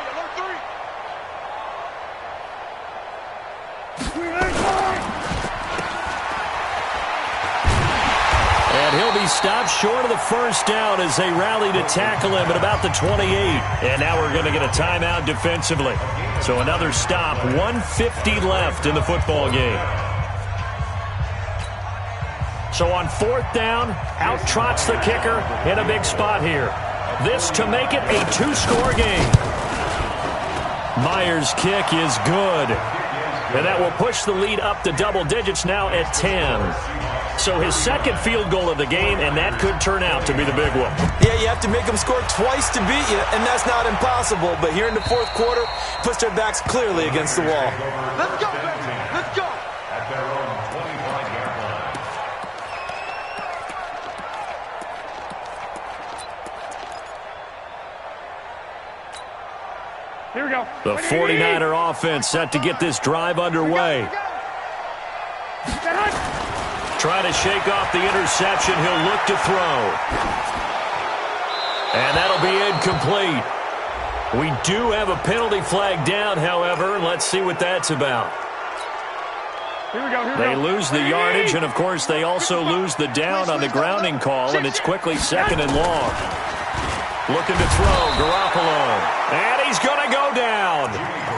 Speaker 2: And he'll be stopped short of the first down as they rally to tackle him at about the 28. And now we're going to get a timeout defensively. So another stop, 1:50 left in the football game. So on 4th down, out trots the kicker in a big spot here. This to make it a 2-score game. Myers' kick is good. And that will push the lead up to double digits now at 10. So his 2nd field goal of the game, and that could turn out to be the big one.
Speaker 4: Yeah, you have to make them score twice to beat you, and that's not impossible. But here in the 4th quarter, puts their backs clearly against the wall.
Speaker 3: Let's go, baby. Let's go.
Speaker 5: At their own 25-yard line.
Speaker 6: Here we go.
Speaker 2: The 49er offense set to get this drive underway. Trying to shake off the interception. He'll look to throw. And that'll be incomplete. We do have a penalty flag down, however, and let's see what that's about.
Speaker 6: Here we go.
Speaker 2: They lose the yardage, and, of course, they also lose the down on the grounding call, and it's quickly 2nd and long. Looking to throw, Garoppolo. And he's going to go down.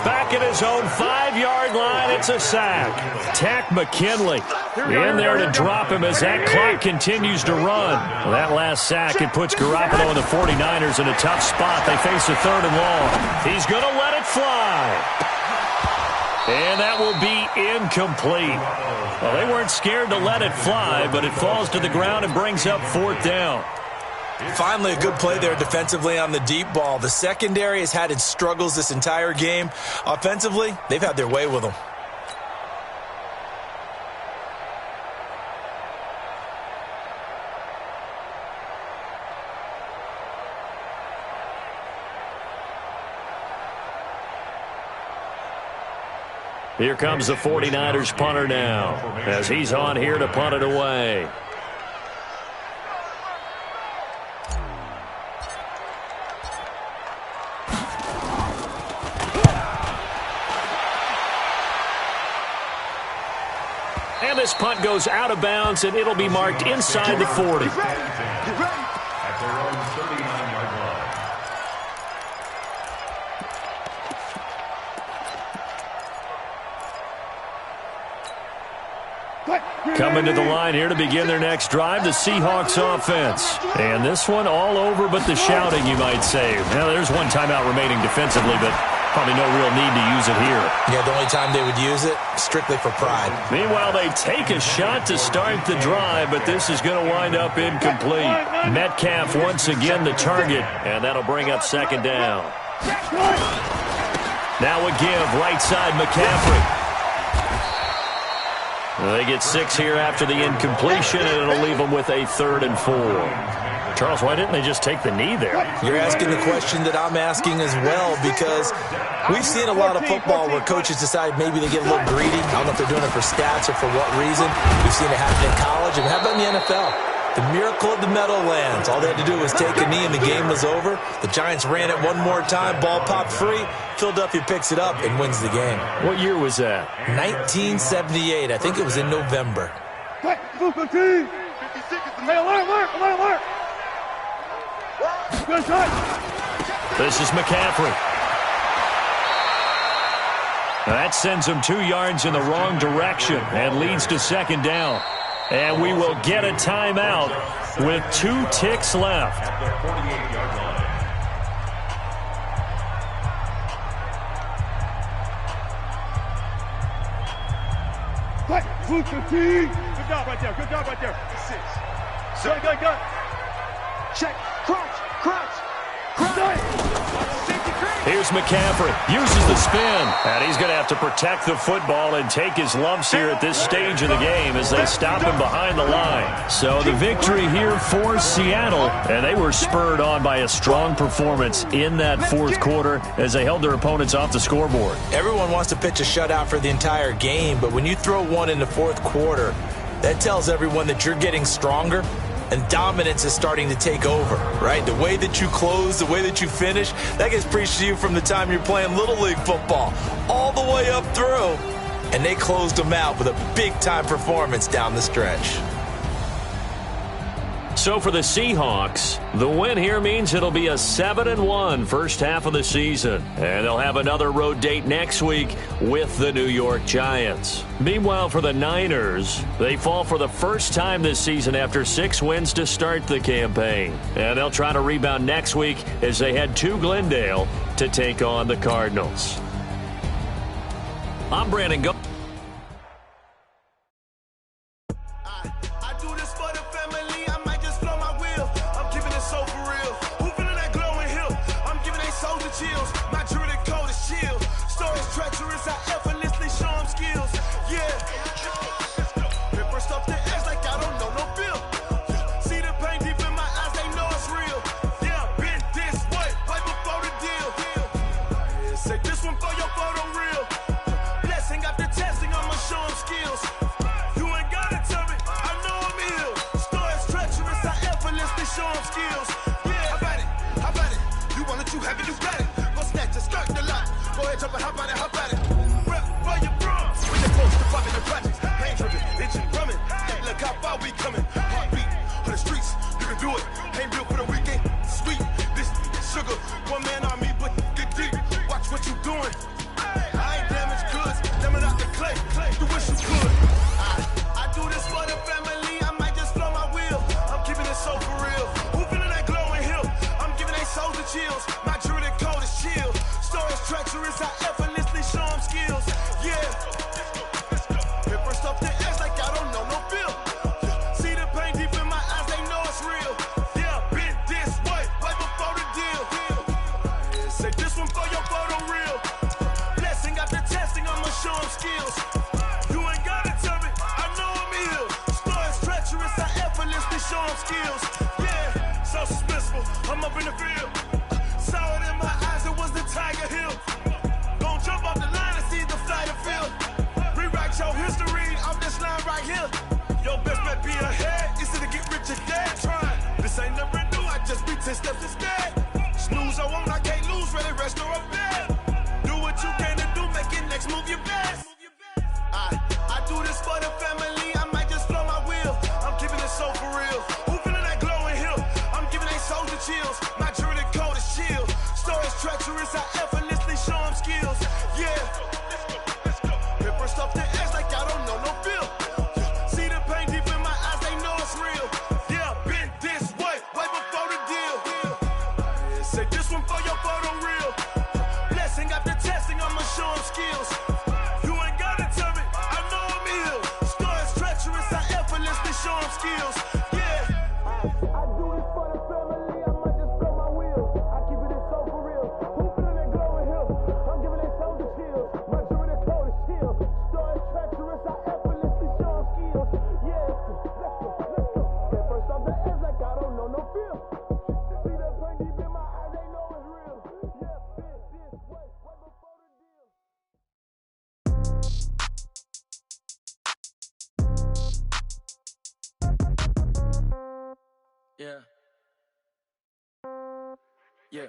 Speaker 2: Back at his own 5-yard line, it's a sack. Tack McKinley in there to drop him as that clock continues to run. Well, that last sack, it puts Garoppolo and the 49ers in a tough spot. They face a 3rd and long. He's going to let it fly. And that will be incomplete. Well, they weren't scared to let it fly, but it falls to the ground and brings up 4th down.
Speaker 4: Finally, a good play there defensively on the deep ball. The secondary has had its struggles this entire game. Offensively, they've had their way with them.
Speaker 2: Here comes the 49ers punter now, as he's on here to punt it away. And this punt goes out of bounds, and it'll be marked inside the 40.
Speaker 5: At their own 39-yard line.
Speaker 2: Coming to the line here to begin their next drive, the Seahawks offense. And this one all over but the shouting, you might say. Now, there's one timeout remaining defensively, but probably no real need to use it here.
Speaker 4: Yeah, the only time they would use it, strictly for pride.
Speaker 2: Meanwhile, they take a shot to start the drive, but this is going to wind up incomplete. Metcalf once again the target, and that'll bring up second down. Now a give, right side, McCaffrey. They get 6 here after the incompletion, and it'll leave them with a 3rd and 4. Charles, why didn't they just take the knee there?
Speaker 4: You're asking the question that I'm asking as well, because we've seen a lot of football where coaches decide maybe they get a little greedy. I don't know if they're doing it for stats or for what reason. We've seen it happen in college, and how about in the NFL? The miracle of the Meadowlands. All they had to do was take a knee, and the game was over. The Giants ran it one more time. Ball popped free. Philadelphia picks it up and wins the game.
Speaker 2: What year was that?
Speaker 4: 1978. I think it was in November.
Speaker 2: This is McCaffrey. That sends him 2 yards in the wrong direction and leads to second down. And we will get a timeout with 2 ticks left.
Speaker 5: At their 48-yard line.
Speaker 6: Good job right there. Good job right there. 6. Good.
Speaker 3: Check. Crunch.
Speaker 2: Here's McCaffrey. Uses the spin. And he's going to have to protect the football and take his lumps here at this stage of the game as they stop him behind the line. So the victory here for Seattle. And they were spurred on by a strong performance in that 4th quarter as they held their opponents off the scoreboard.
Speaker 4: Everyone wants to pitch a shutout for the entire game, but when you throw one in the 4th quarter, that tells everyone that you're getting stronger and dominance is starting to take over, right? The way that you close, the way that you finish, that gets preached to you from the time you're playing Little League football all the way up through. And they closed them out with a big-time performance down the stretch.
Speaker 2: So for the Seahawks, the win here means it'll be a 7-1 first half of the season. And they'll have another road date next week with the New York Giants. Meanwhile, for the Niners, they fall for the first time this season after 6 wins to start the campaign. And they'll try to rebound next week as they head to Glendale to take on the Cardinals. I'm Brandon Go.
Speaker 7: I'm up in the field. Saw it in my eyes, it was the Tiger Hill. Gon' jump off the line and see the flight of field. Rewrite your history off this line right here. Your best bet be ahead, easy to get rich or dead trying. This ain't never new, I just be 10 steps instead. Snooze, I won't, I can't lose, ready, rest or a bed. Do what you can to do, make it next move your best. I do this for the family, I might just flow my wheel. I'm keeping it so for real. Who feeling that glowing hill? I'm giving they soldier chills. My jewelry code is chill. Stories treacherous, I effortlessly show them skills. Yeah. Paper stuff the edge like I don't know no feel. See the pain deep in my eyes, they know it's real. Yeah, been this way, way before the deal. Say this one for your photo real. Blessing after testing, I'ma show them skills. You ain't gotta tell me, I know I'm ill. Stories treacherous, I effortlessly show them skills. Yeah. I do this for the family, I might just blow my wheel. I keep it so for real. Who feeling that glowing hill? I'm giving they soldier chills. My jewelry code is chill. Stories treacherous, I effortlessly show them skills. Yeah. Let's go. Get first off the edge like I don't know no feel. See that pain deep in my eyes, they know it's real. Yeah, been this way, way before the deal.
Speaker 1: Yeah. Yeah.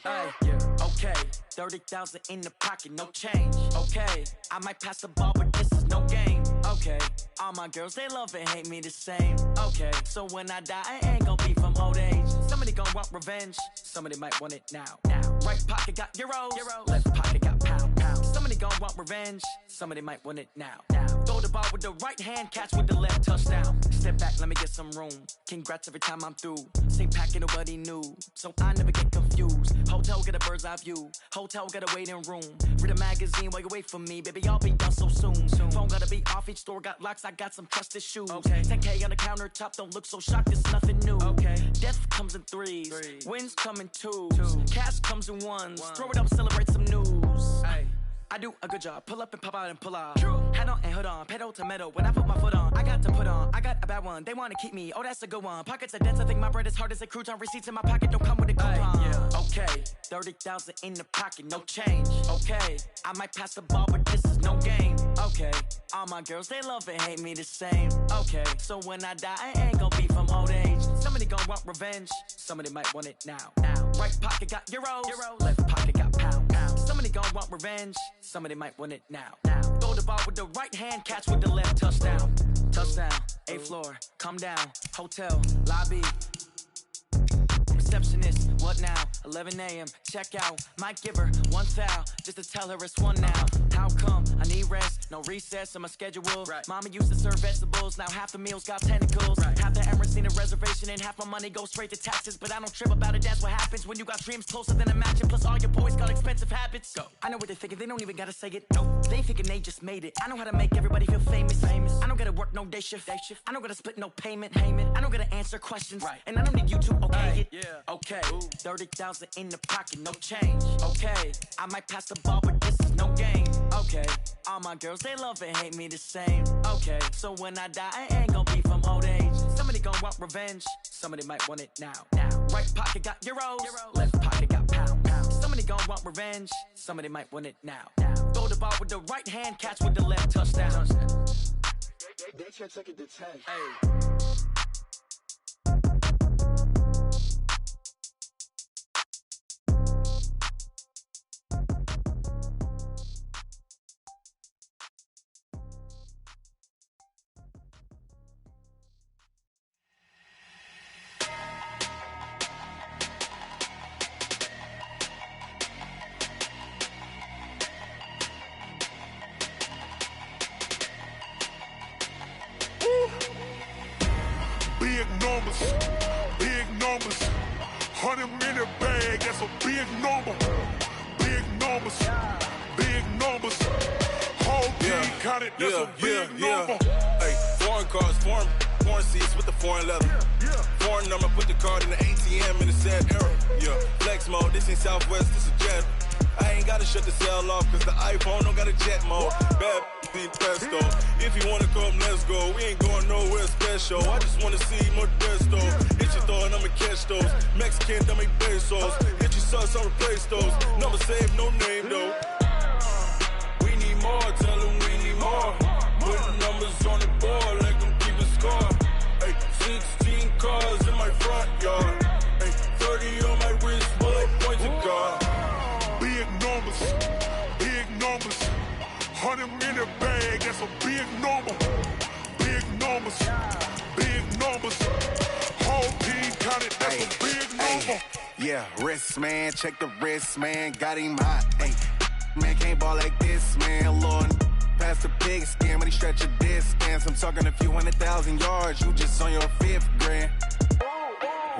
Speaker 1: Hey, yeah. Okay. 30,000 in the pocket, no change. Okay. I might pass the ball, but this is no game. Okay. All my girls, they love and hate me the same. Okay. So when I die, I ain't gon' be from old age. Somebody gon' want revenge. Somebody might want it now. Right pocket got euros. Left pocket got pound. Somebody gon' want revenge. Somebody might want it now. Throw the ball with the right hand, catch with the left, touchdown. Step back, let me get some room. Congrats every time I'm through. Same packet, nobody knew, so I never get confused. Hotel get a bird's eye view. Hotel got a waiting room. Read a magazine while you wait for me, baby. I'll be done so soon. Phone gotta be off. Each store got locks. I got some trusted shoes. 10K on the countertop. Don't look so shocked. It's nothing new. Death comes in threes. Wins come in twos. Cash comes in ones. Throw it up, celebrate some news. I do a good job. Pull up and pop out and pull out. Head on and hood on. Pedal to metal. When I put my foot on, I got to put on. I got a bad one. They want to keep me. Oh, that's a good one. Pockets are dense. I think my bread is hard as a crouton. Receipts in my pocket don't come with a coupon. Okay. 30,000 in the pocket. No change. Okay. I might pass the ball, but this is no game. Okay. All my girls, they love and hate me the same. Okay. So when I die, I ain't gon' be from old age. Somebody gon' want revenge. Somebody might want it now. Right pocket got euros. Left pocket got pound. Somebody gon' want revenge. Somebody might want it now. Throw the ball with the right hand, catch with the left, touchdown. Touchdown, 8th floor, come down, hotel, lobby. Receptionist, what now? 11 a.m., check out. Might give her one foul, just to tell her it's one now. How come? I need rest, no recess on my schedule. Mama used to serve vegetables, now half the meals got tentacles. Half the Emirates need a reservation and half my money goes straight to taxes. But I don't trip about it, that's what happens when you got dreams closer than a match. Plus all your boys got expensive habits. I know what they're thinking, they don't even gotta say it. They thinking they just made it. I know how to make everybody feel famous. I don't gotta work no day shift. I don't gotta split no payment. I don't gotta answer questions. And I don't need you to okay it. Okay, 30,000 in the pocket, no change. Okay, I might pass the ball, but this is no game. Okay, all my girls, they love and hate me the same. Okay, so when I die, I ain't gon' be from old age. Somebody gon' want revenge. Somebody might want it now. Right pocket got euros. Left pocket got pound. Somebody gon' want revenge. Somebody might want it now. Throw the ball with the right hand, catch with the left, touchdown.
Speaker 3: They can't take it to 10.
Speaker 7: Big numbers, 100-minute bag, that's a big number. Big numbers, whole team counted, that's a big number.
Speaker 8: Hey, foreign cars, foreign seats with the foreign leather. Foreign number, put the card in the ATM in the sad era. Flex mode, this ain't Southwest, this is jet. I ain't gotta shut the cell off, cause the iPhone don't got a jet mode. Bad be pesto. If you wanna come, let's go. We ain't going nowhere special. I just wanna see more Modesto. Hit your throw and I'ma catch those. Mexican, dummy pesos. Hit your sauce, I'll replace those. Number save, no name though. We need more, tell them we need more. Put numbers on the board, let them keep a score. Ay, 16 cars in my front yard. Ay, 30 on my wrist, bullet point to God.
Speaker 6: Big numbers, big numbers. 100 in the bag, that's a big number. Big numbers, big numbers. Whole team counted, that's a big number.
Speaker 9: Yeah, wrist man, check the wrist man, got him hot. Ay, man can't ball like this, man. Lord, past the pig skin when he stretch a distance. I'm talking a few 100,000 yards, you just on your 5th grand.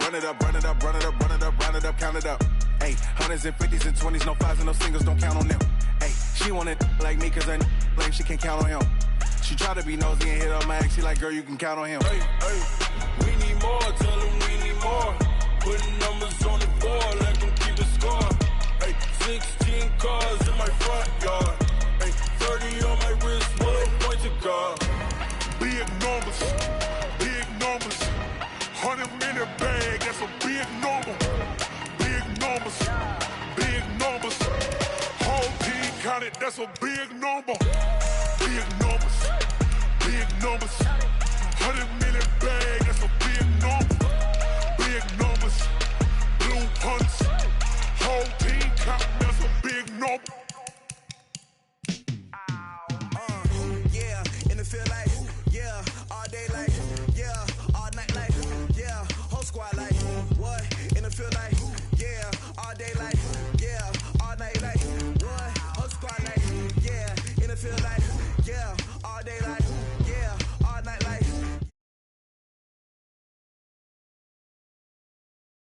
Speaker 9: Run it up, run it up, run it up, run it up, round it up, count it up. Ay, hundreds and 50s and 20s, no 5s and no singles, don't count on them. Ay, she wanted like me cause her like she can count on him. She try to be nosy and hit on my ex, she like, girl, you can count on him.
Speaker 8: Hey, hey, we need more, tell them we need more. Putting numbers on the board, let them keep the score. Hey, 16 cars in my front yard. Hey, 30 on my wrist, bullet point to God.
Speaker 6: Big numbers, big numbers. 100 in the bag, that's a big number. Big numbers, big numbers. Whole team counted, that's a big number. Big numbers, big numbers.